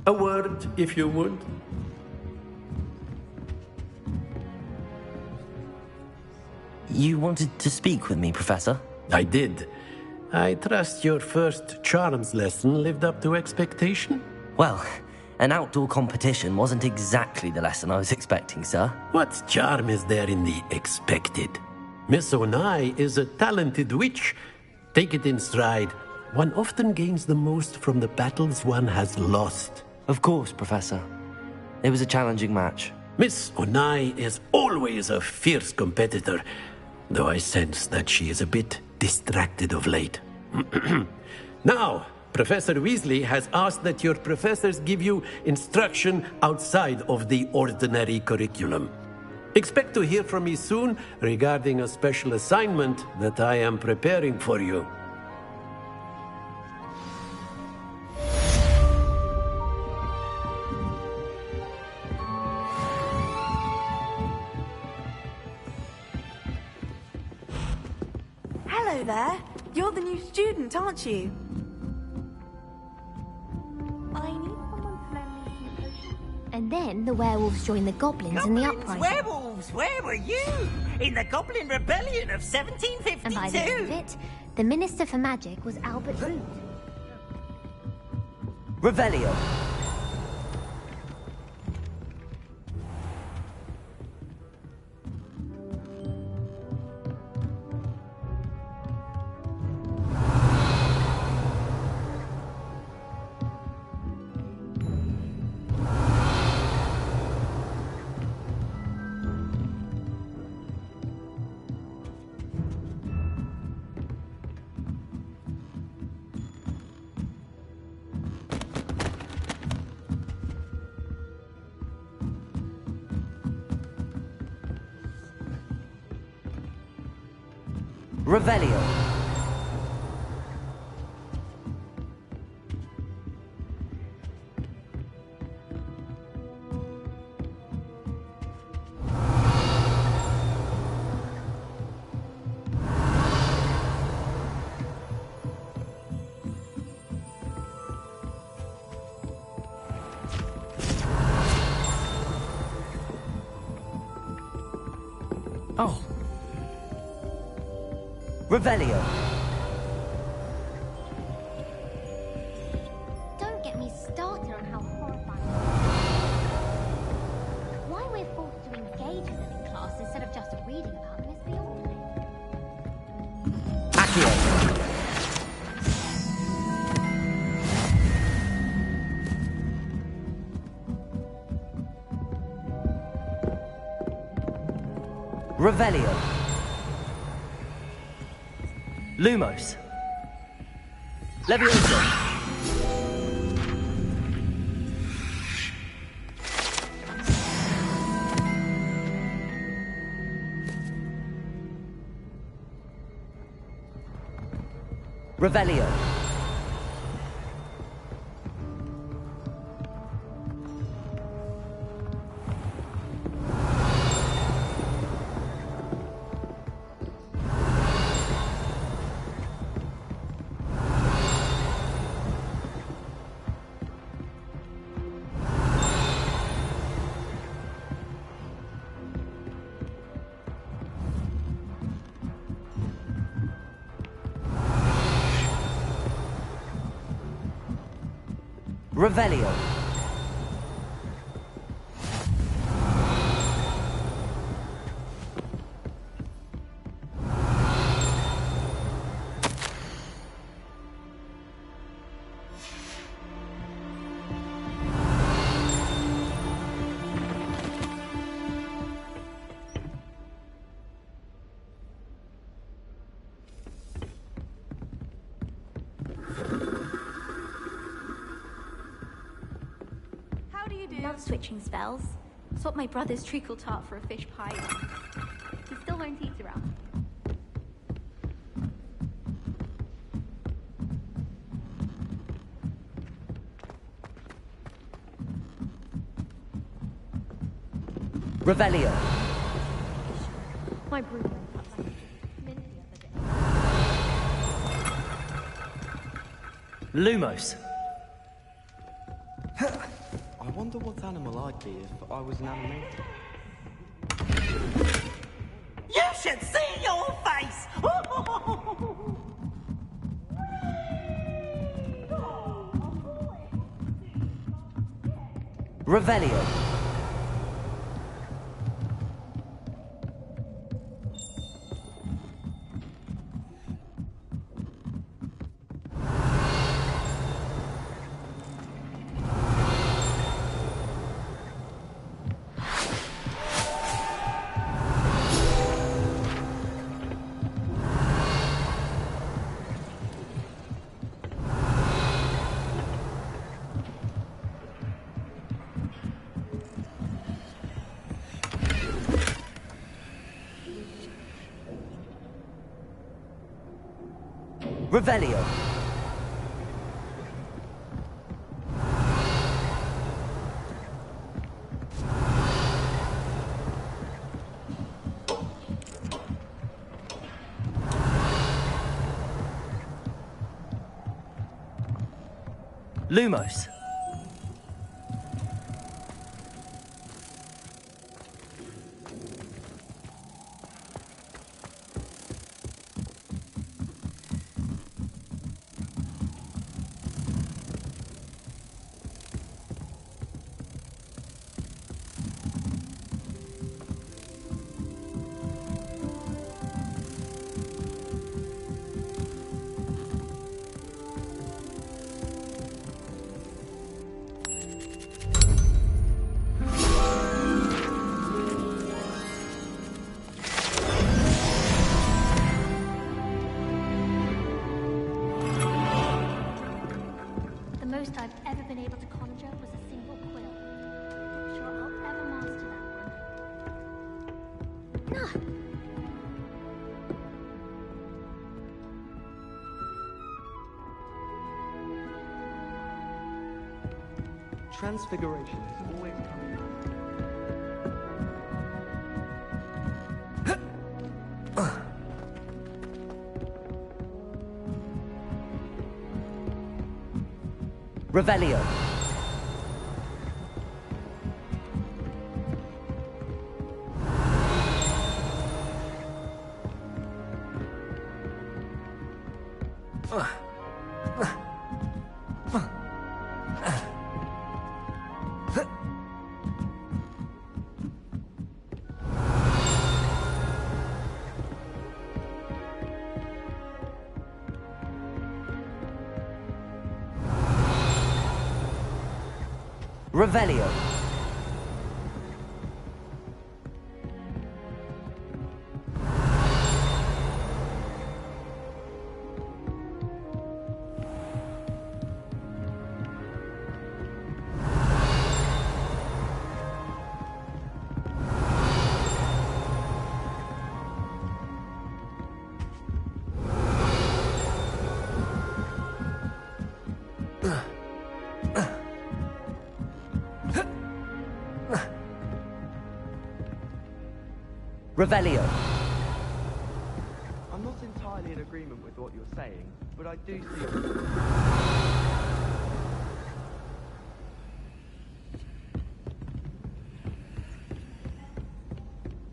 Q: A word, if you would.
B: You wanted to speak with me, Professor?
Q: I did. I trust your first charms lesson lived up to expectation?
B: Well, an outdoor competition wasn't exactly the lesson I was expecting, sir.
Q: What charm is there in the expected? Miss Onai is a talented witch. Take it in stride. One often gains the most from the battles one has lost.
B: Of course, Professor. It was a challenging match.
Q: Miss Onai is always a fierce competitor, though I sense that she is a bit distracted of late. Now, Professor Weasley has asked that your professors give you instruction outside of the ordinary curriculum. Expect to hear from me soon regarding a special assignment that I am preparing for you.
O: Hello there. You're the new student, aren't you?
I: I need someone to lend me some potions. And then the werewolves joined the goblins in the uprising.
R: Werewolves! Where were you? In the Goblin Rebellion of 1752!
I: And by the end of it, the Minister for Magic was Albert Root.
B: Revelio. Revelio. Oh. Revelio.
I: Don't get me started on how horrifying. Why we're forced to engage with them in class instead of just reading about them is beyond me.
B: Accio. Revelio. Lumos. Levioso. Revelio. Revelio.
I: Love switching spells. Swap my brother's treacle tart for a fish pie. He still won't eat around.
B: Revelio.
I: My broom went up like mint the other day.
B: Lumos.
S: wonder what animal I'd be if I was an animator.
R: You should see your face!
B: Revelio. Revelio. Lumos.
I: The most I've ever been able to conjure was a single quill. Not sure I'll ever master that one. No.
S: Transfiguration is always coming.
B: Revelio. Revelio. Revelio.
S: I'm not entirely in agreement with what you're saying, but I do see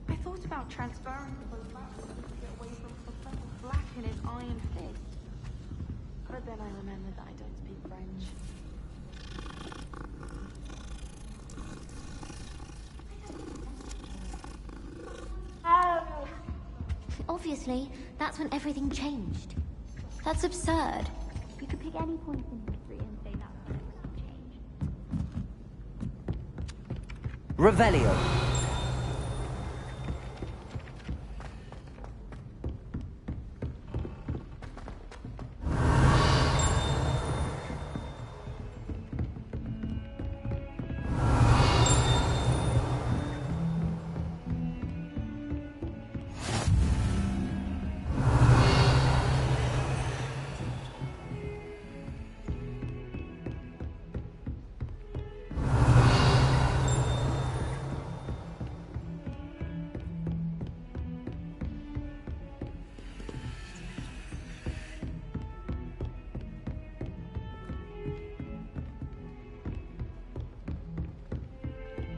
O: I thought about transferring the black to get away from Professor Black and his iron fist. But then I remembered that I don't speak French.
I: Obviously, that's when everything changed. That's absurd. You could pick any point in history and say that's when everything changed.
B: Revelio.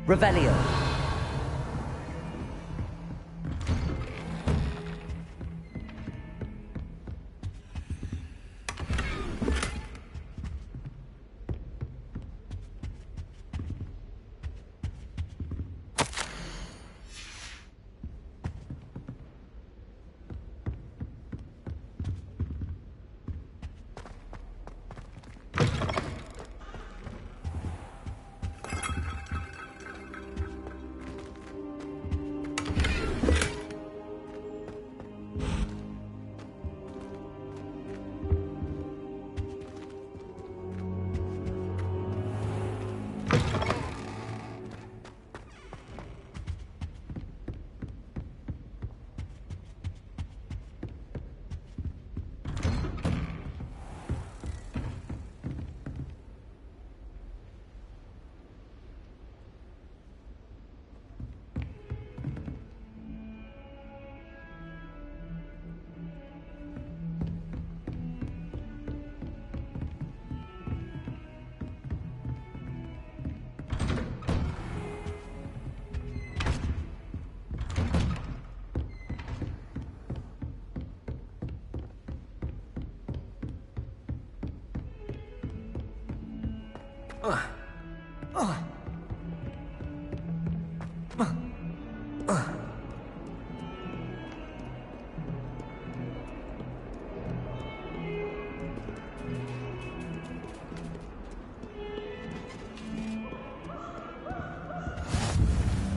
B: Revelio.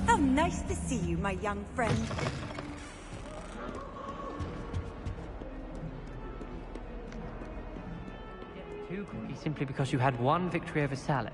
T: How nice to see you, my young friend.
J: Two cookies simply because you had one victory over Sallow.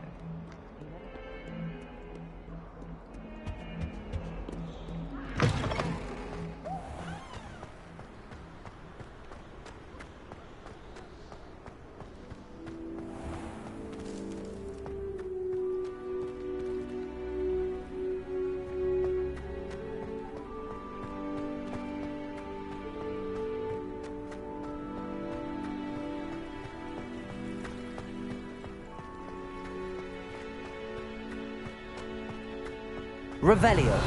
B: Revelio.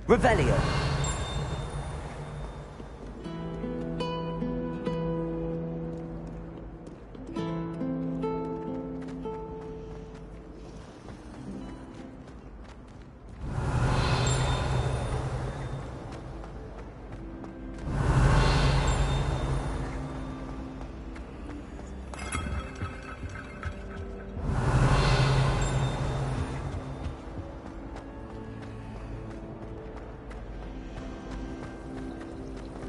B: Revelio.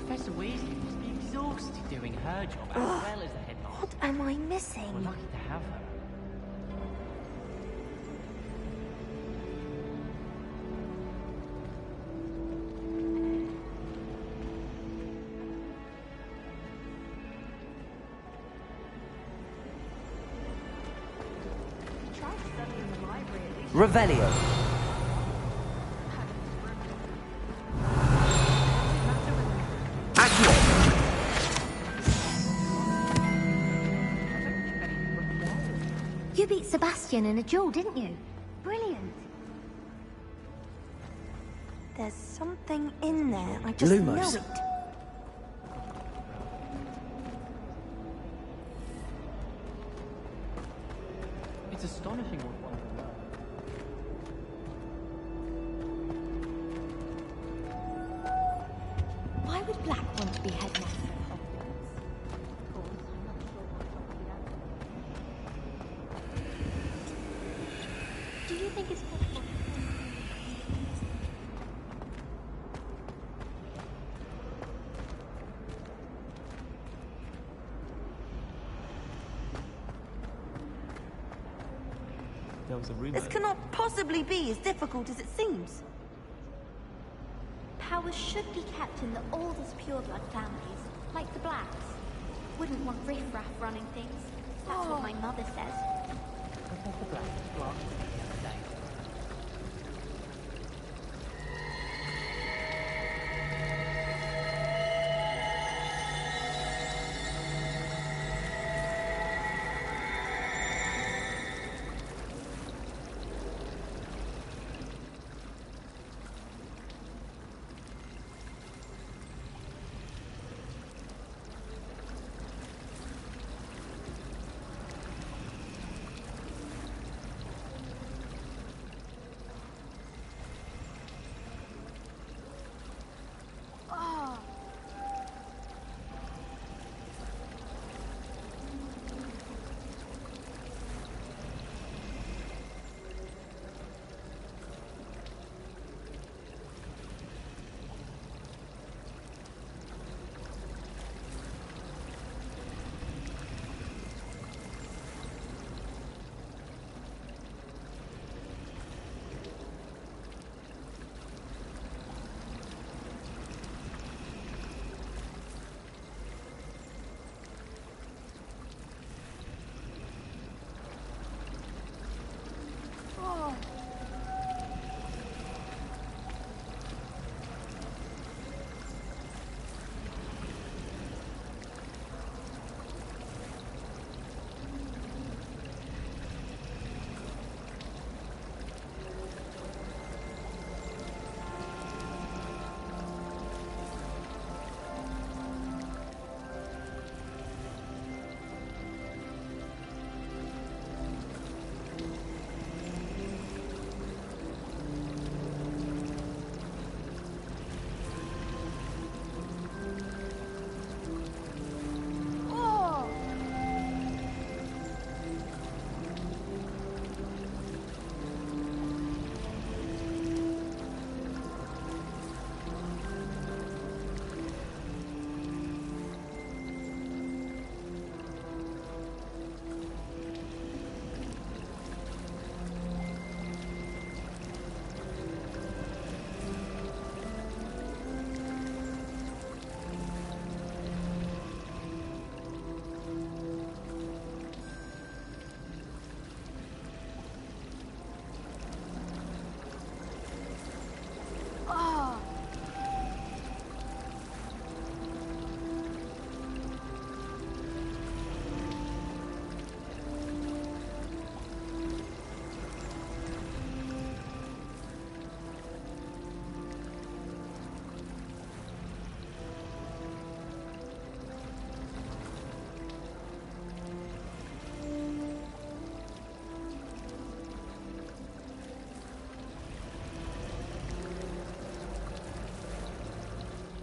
J: Professor Weasley must be exhausted doing her job as well as the headmaster.
I: What am I missing?
J: We're lucky to have her.
B: Revelio.
I: You beat Sebastian in a duel, didn't you? Brilliant. There's something in there. I just know
B: Lumos.
I: it.
J: It's astonishing what one can learn.
I: Why would Black want to be headmaster of Hogwarts? Of course, I'm not sure what property that. Do you think it's possible?
S: there was a rumor.
M: This cannot possibly be as difficult as it seems.
I: Powers should be kept in the oldest pureblood families, like the Blacks. Wouldn't want riffraff running things. That's what my mother says.
S: Professor Black glanced at me the other day.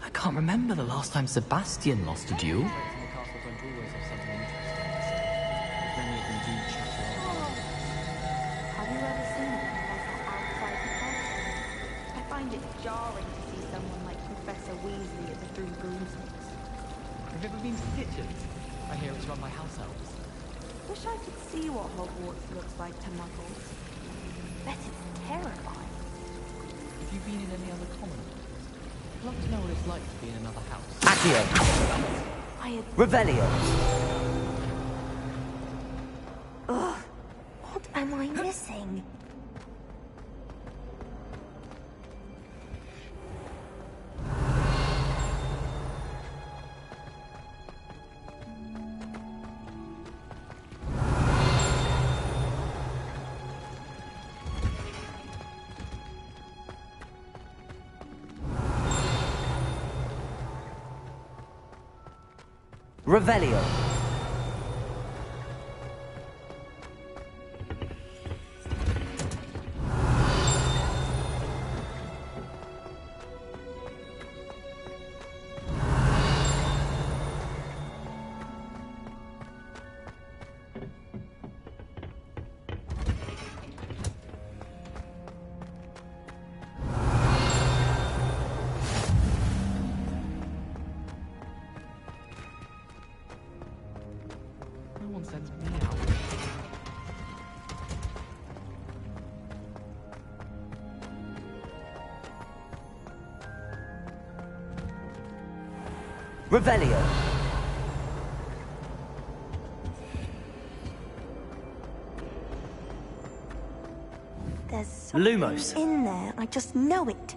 U: I can't remember the last time Sebastian lost a duel.
S: The castle don't always have something interesting to say. Many of them do chatter on.
O: Have you ever seen a professor outside the castle? I find it jarring to see someone like Professor Weasley at the Three Broomsticks.
S: Have you ever been to the kitchen? I hear it's run by house elves.
O: Wish I could see what Hogwarts looks like to muggles. Bet it's terrifying.
S: Have you been in any other common rooms? I'd love to know what it's like to be in another house.
R: Accio. Revelio.
I: Ugh. What am I missing?
R: Revelio.
B: Revelio.
D: There's something
B: Lumos.
D: in there. I just know it.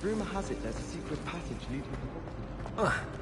V: Rumor has it there's a secret passage leading to Hogwarts.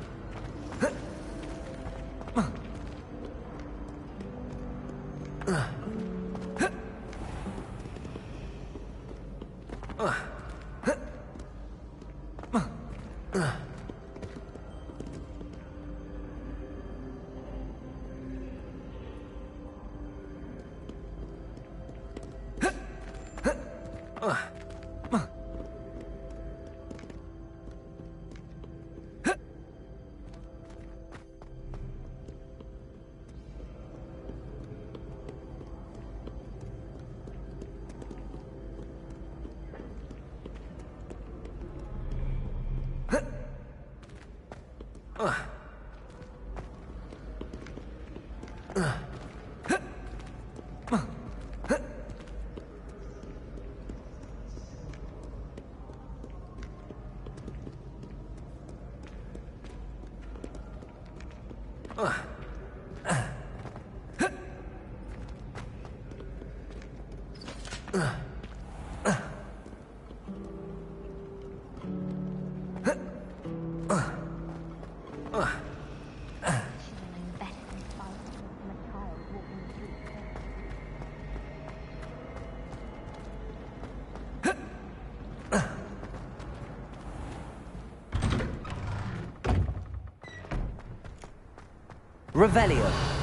B: Revelio.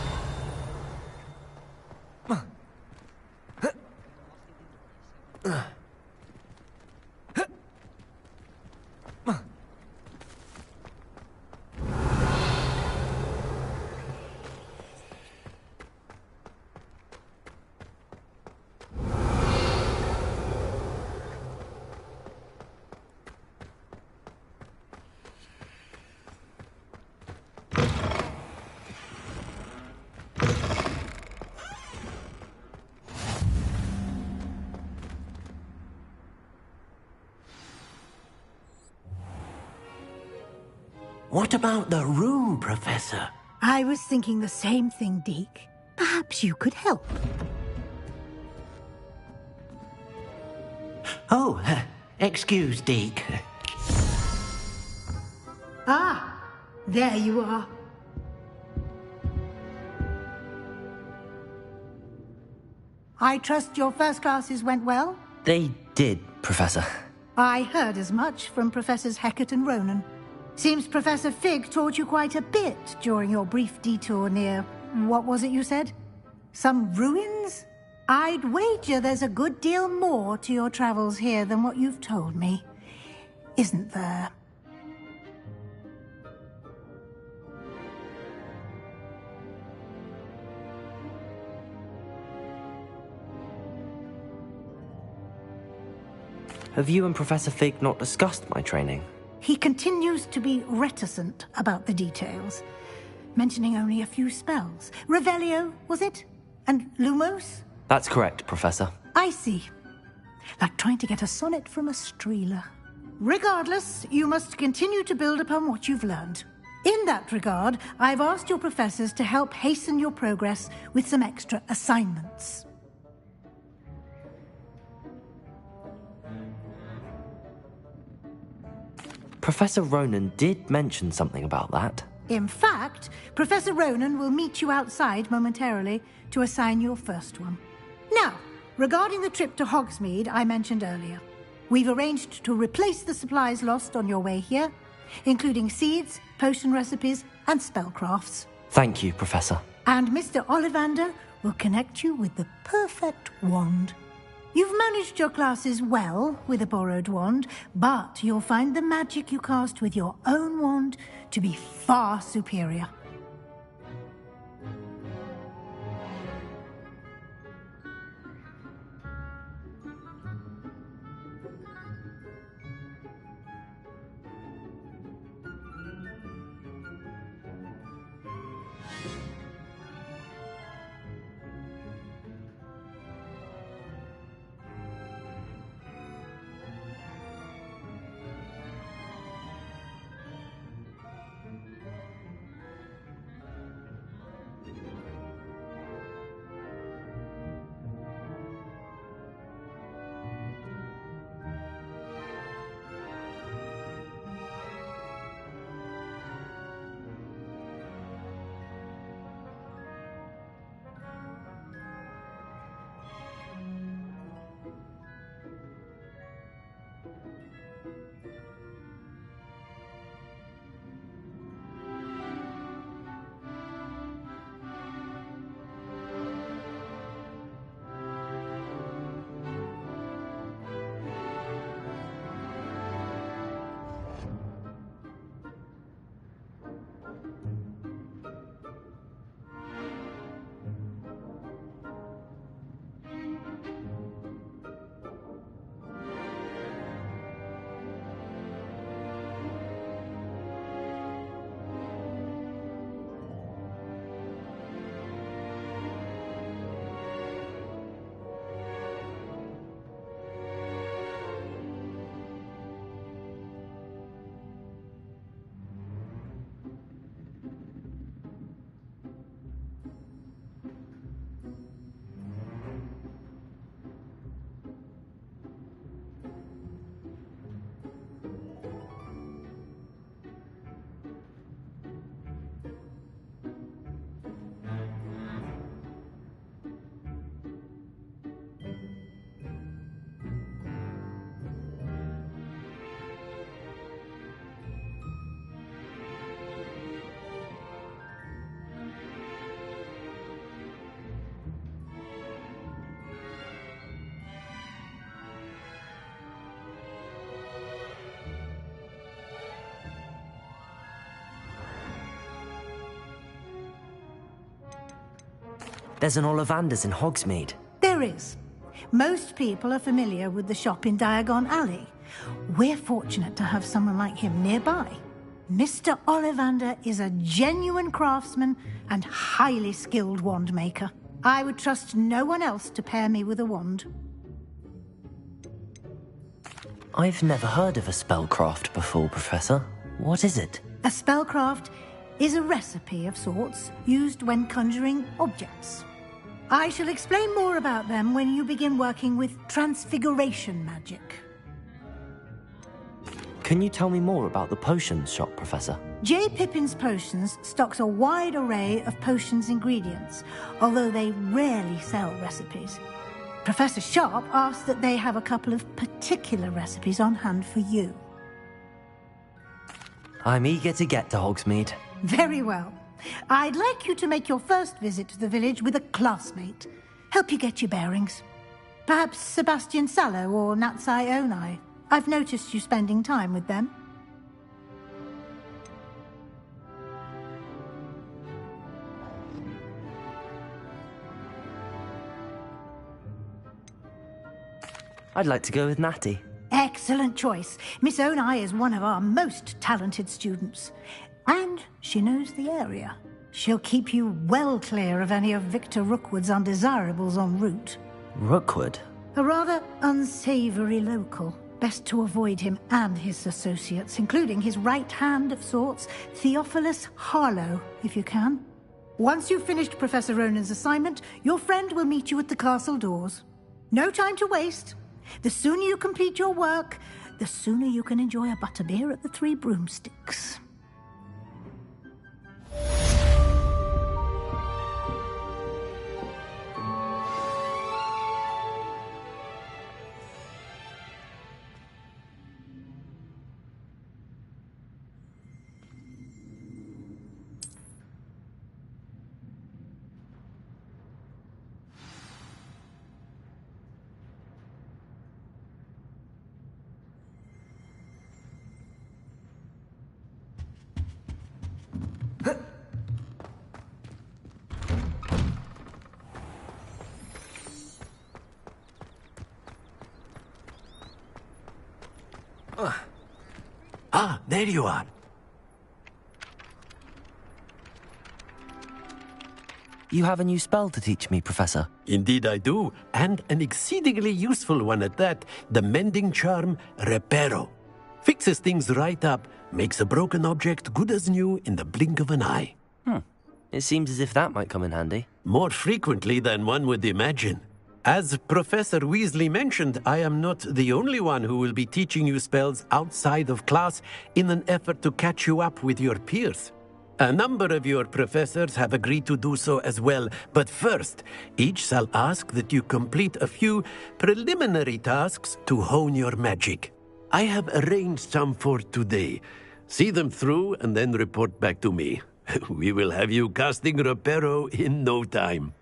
H: What about the room, Professor?
G: I was thinking the same thing, Deke. Perhaps you could help.
H: Oh, excuse, Deke.
G: Ah, there you are. I trust your first classes went well?
B: They did, Professor.
G: I heard as much from Professors Hecat and Ronan. Seems Professor Fig taught you quite a bit during your brief detour near... what was it you said? Some ruins? I'd wager there's a good deal more to your travels here than what you've told me. Isn't there?
B: Have you and Professor Fig not discussed my training?
G: He continues to be reticent about the details, mentioning only a few spells. Revelio, was it? And Lumos?
B: That's correct, Professor.
G: I see. Like trying to get a sonnet from a streeler. Regardless, you must continue to build upon what you've learned. In that regard, I've asked your professors to help hasten your progress with some extra assignments.
B: Professor Ronan did mention something about that.
G: In fact, Professor Ronan will meet you outside momentarily to assign your first one. Now, regarding the trip to Hogsmeade I mentioned earlier, we've arranged to replace the supplies lost on your way here, including seeds, potion recipes, and spellcrafts.
B: Thank you, Professor.
G: And Mr. Ollivander will connect you with the perfect wand. You've managed your classes well with a borrowed wand, but you'll find the magic you cast with your own wand to be far superior.
B: There's an Ollivander's in Hogsmeade.
G: There is. Most people are familiar with the shop in Diagon Alley. We're fortunate to have someone like him nearby. Mr. Ollivander is a genuine craftsman and highly skilled wand maker. I would trust no one else to pair me with a wand.
B: I've never heard of a spellcraft before, Professor. What is it?
G: A spellcraft is a recipe of sorts used when conjuring objects. I shall explain more about them when you begin working with transfiguration magic.
B: Can you tell me more about the potions shop, Professor?
G: J. Pippin's Potions stocks a wide array of potions ingredients, although they rarely sell recipes. Professor Sharp asked that they have a couple of particular recipes on hand for you.
B: I'm eager to get to Hogsmeade.
G: Very well. I'd like you to make your first visit to the village with a classmate. Help you get your bearings. Perhaps Sebastian Sallow or Natsai Onai. I've noticed you spending time with them.
B: I'd like to go with Natty.
G: Excellent choice. Miss Onai is one of our most talented students. And she knows the area. She'll keep you well clear of any of Victor Rookwood's undesirables en route.
B: Rookwood?
G: A rather unsavory local. Best to avoid him and his associates, including his right hand of sorts, Theophilus Harlow, if you can. Once you've finished Professor Ronan's assignment, your friend will meet you at the castle doors. No time to waste. The sooner you complete your work, the sooner you can enjoy a butterbeer at the Three Broomsticks.
Q: Ah, there you are.
B: You have a new spell to teach me, Professor.
Q: Indeed I do, and an exceedingly useful one at that, the mending charm Reparo. Fixes things right up, makes a broken object good as new in the blink of an eye.
B: It seems as if that might come in handy.
Q: More frequently than one would imagine. As Professor Weasley mentioned, I am not the only one who will be teaching you spells outside of class in an effort to catch you up with your peers. A number of your professors have agreed to do so as well, but first, each shall ask that you complete a few preliminary tasks to hone your magic. I have arranged some for today. See them through and then report back to me. We will have you casting Reparo in no time.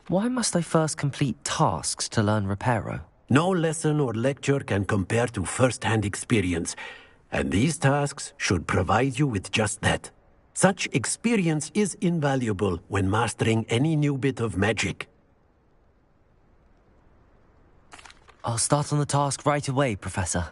B: Why must I first complete tasks to learn Reparo?
Q: No lesson or lecture can compare to first-hand experience, and these tasks should provide you with just that. Such experience is invaluable when mastering any new bit of magic.
B: I'll start on the task right away, Professor.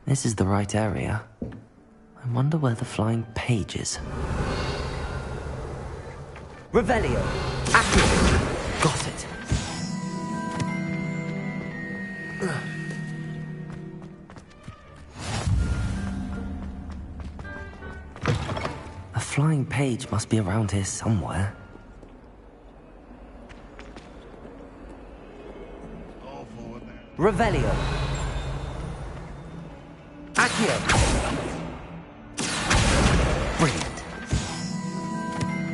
B: This is the right area. I wonder where the flying page is. Revelio! Accio! Got it. A flying page must be around here somewhere. Revelio! Accio! Brilliant.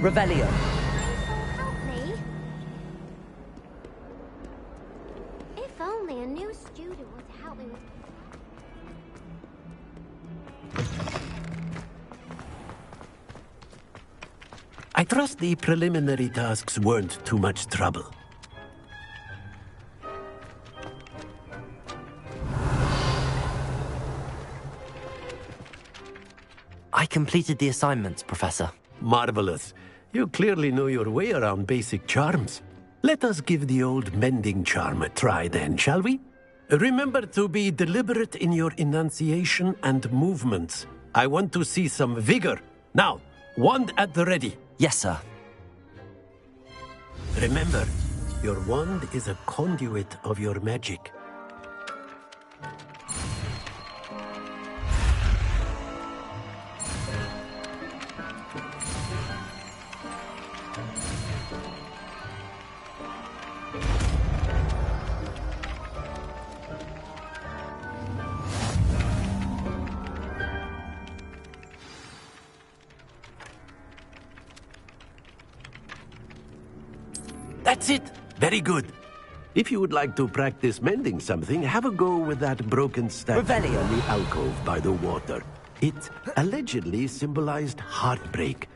B: Revelio!
I: Help me. If only a new student were to help me with...
Q: I trust the preliminary tasks weren't too much trouble.
B: I completed the assignments, Professor.
Q: Marvelous. You clearly know your way around basic charms. Let us give the old mending charm a try then, shall we? Remember to be deliberate in your enunciation and movements. I want to see some vigor. Now, wand at the ready.
B: Yes, sir.
Q: Remember, your wand is a conduit of your magic. That's it! Very good. If you would like to practice mending something, have a go with that broken statue
B: Revelio.
Q: in the alcove by the water. It allegedly symbolized heartbreak.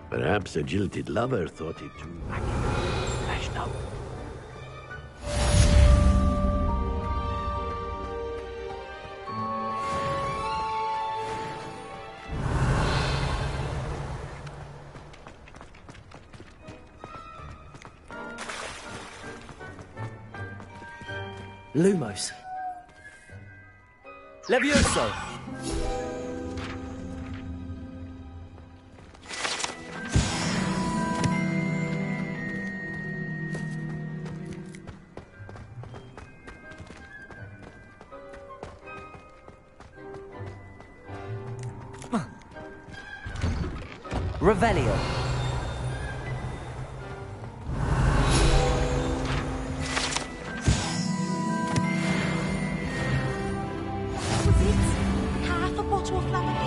Q: Perhaps a jilted lover thought it too accurately flashed out.
B: Lumos. Levioso! Revelio.
G: Half a bottle of lavender.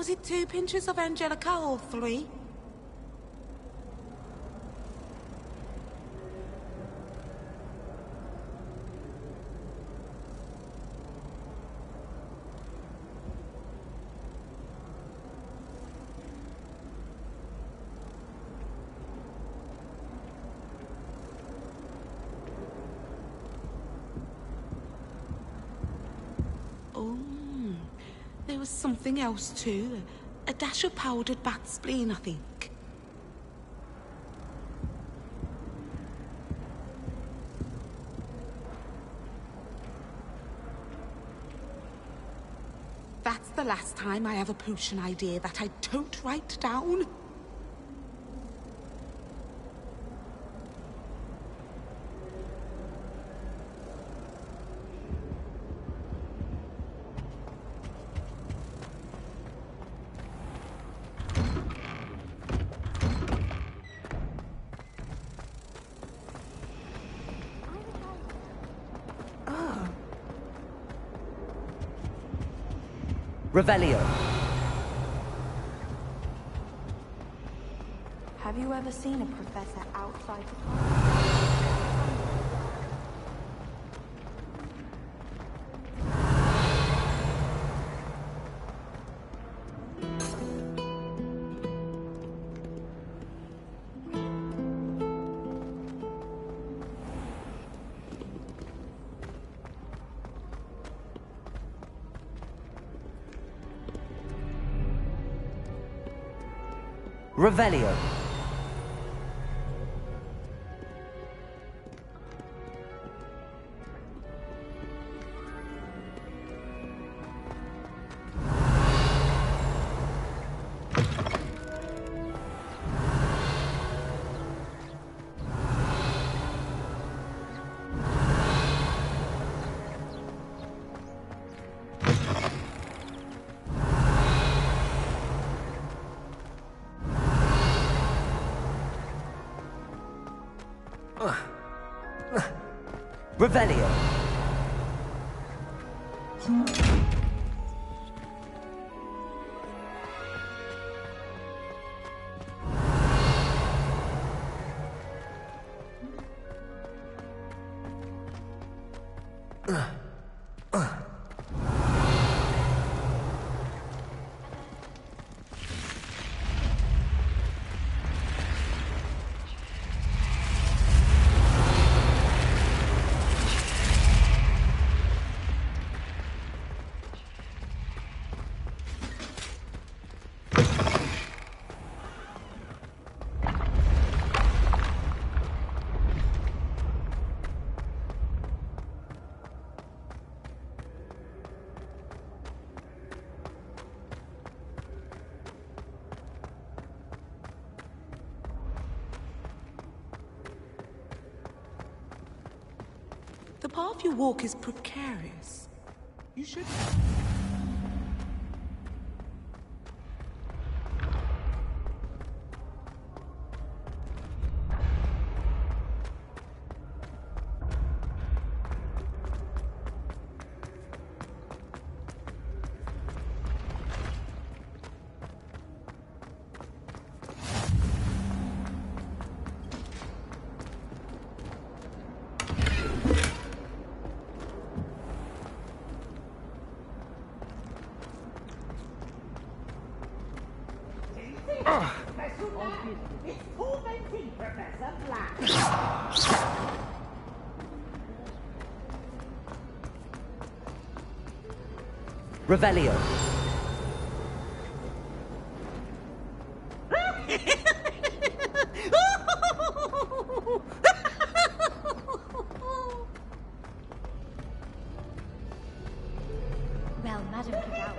O: Was it 2 pinches of Angelica or 3? There was something else too. A dash of powdered bat spleen, I think. That's the last time I have a potion idea that I don't write down.
B: Revelio.
O: Have you ever seen a professor outside the class?
B: Revelio. Revelio.
O: The path you walk is precarious. You should...
R: It's tormenting Professor Black.
B: Revelio.
L: Well, Madam Kagawa.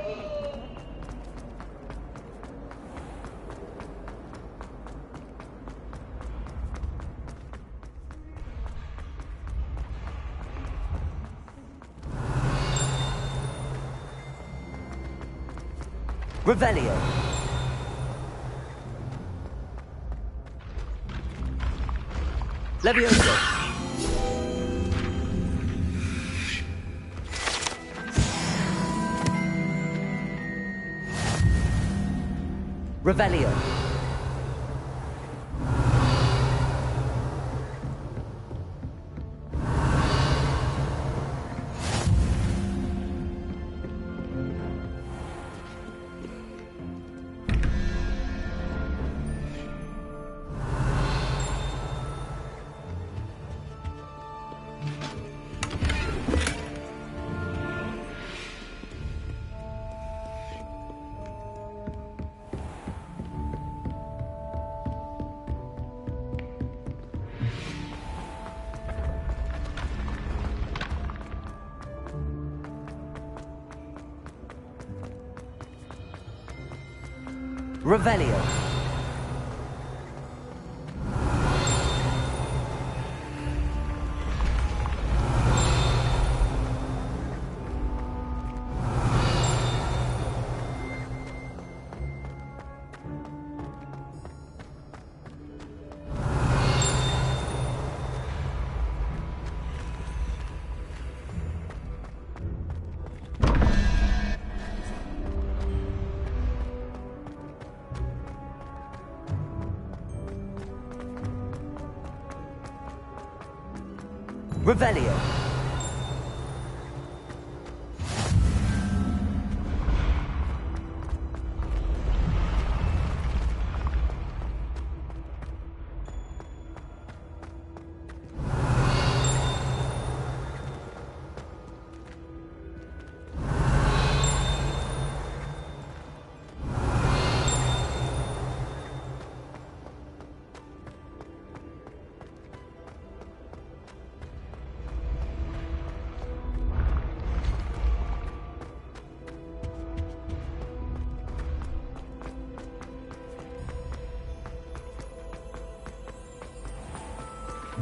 B: Revelio. Levioso. Revelio. Revelio. Revelio.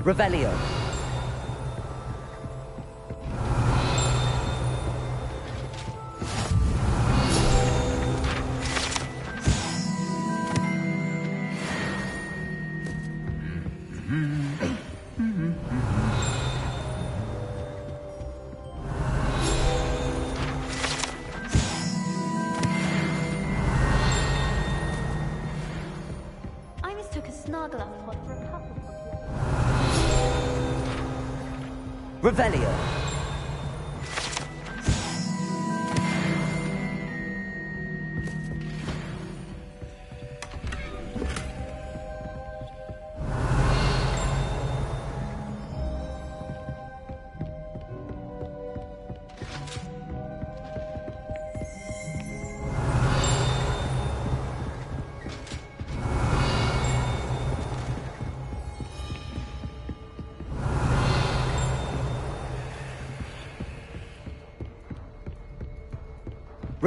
B: Revelio.
I: I mistook a Snarglow pod for a couple.
B: Revelio.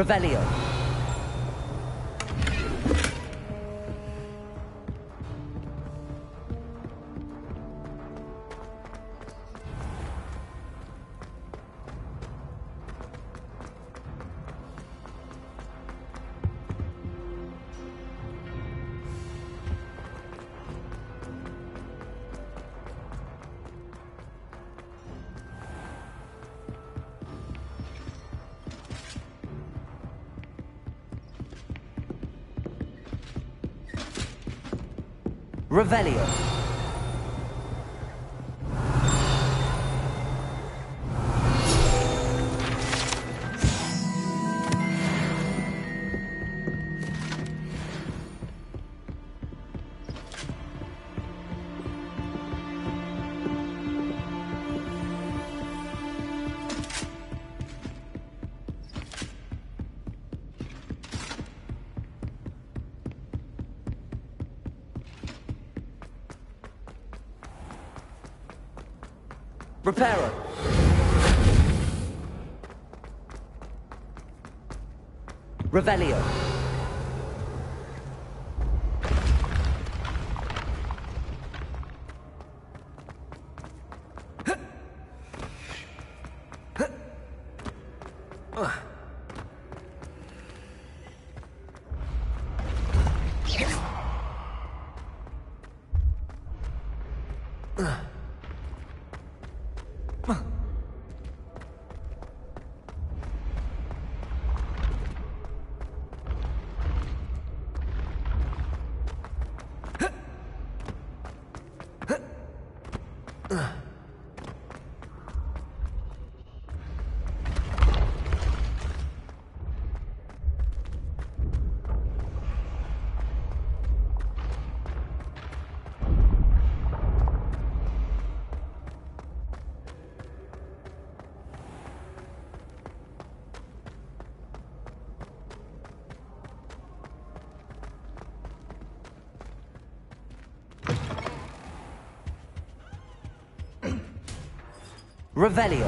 B: Revelio. Revelio. Reparo. Revelio. Revelio. Revelio.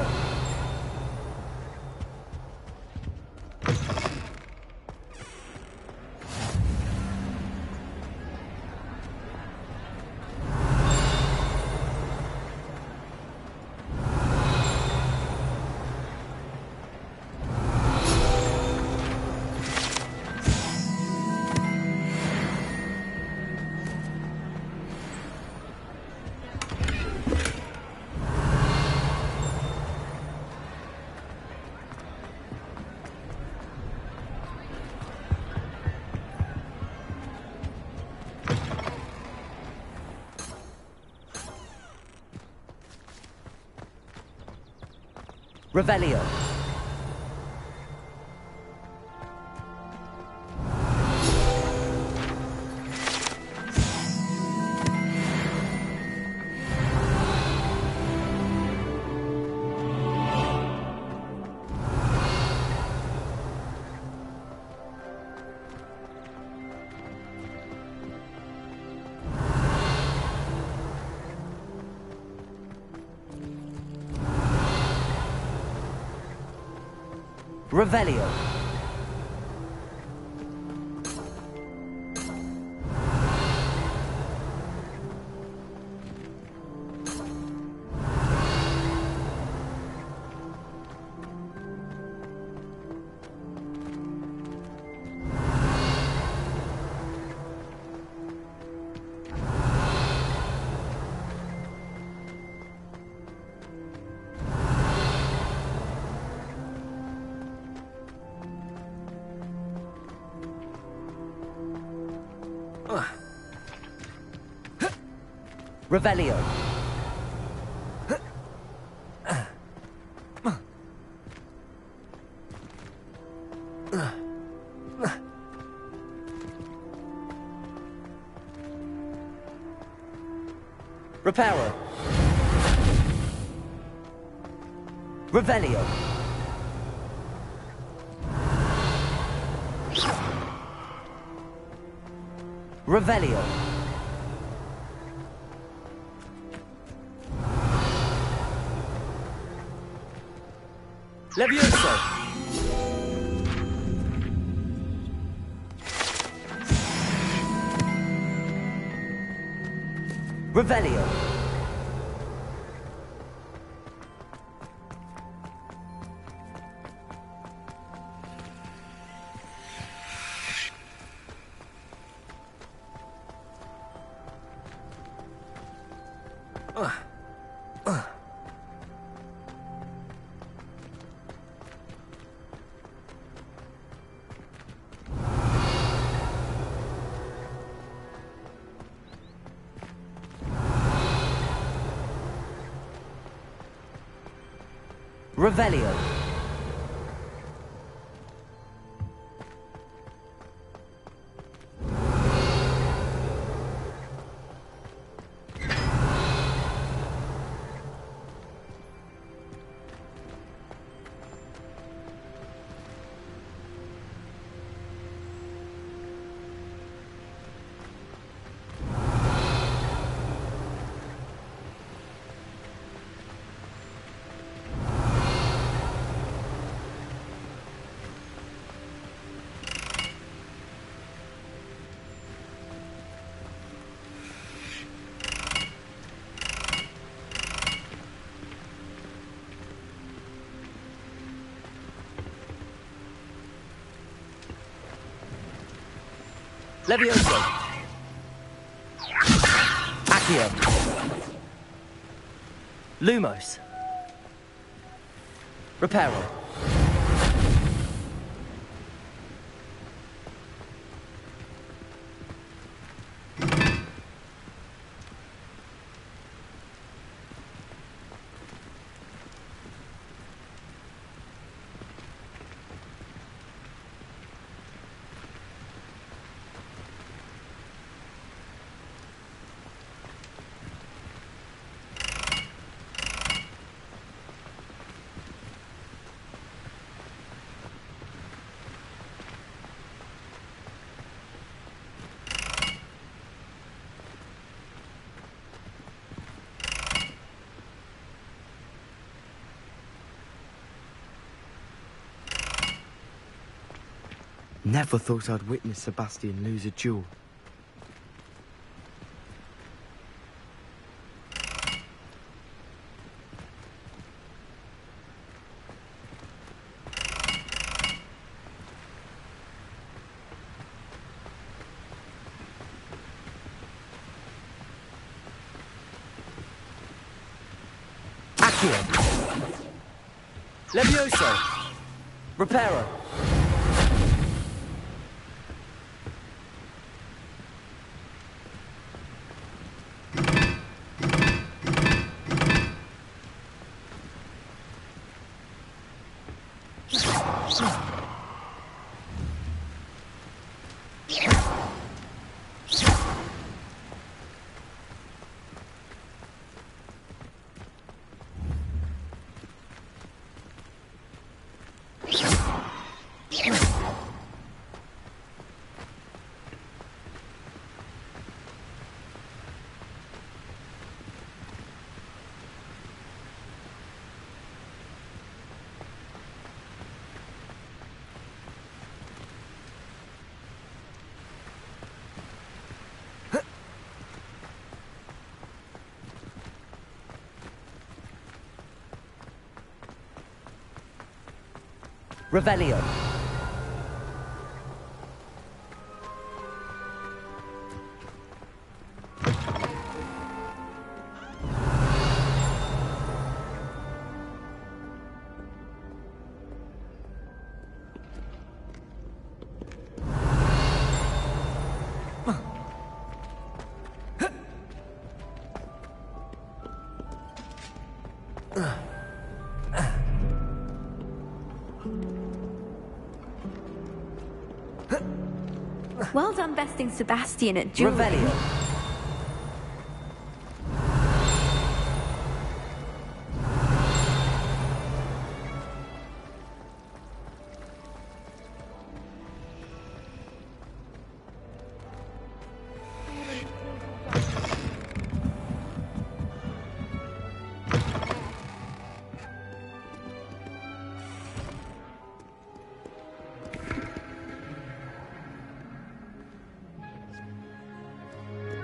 B: Revelio. Revelio. Reparo. Revelio. Revelio. Levioso! Revelio! Revelio. Levioso. Accio. Lumos. Reparo.
V: Never thought I'd witness Sebastian lose a duel.
B: Levioso! Reparo! Revelio.
I: Well done besting Sebastian at dueling.
B: Revelio.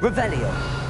B: Revelio.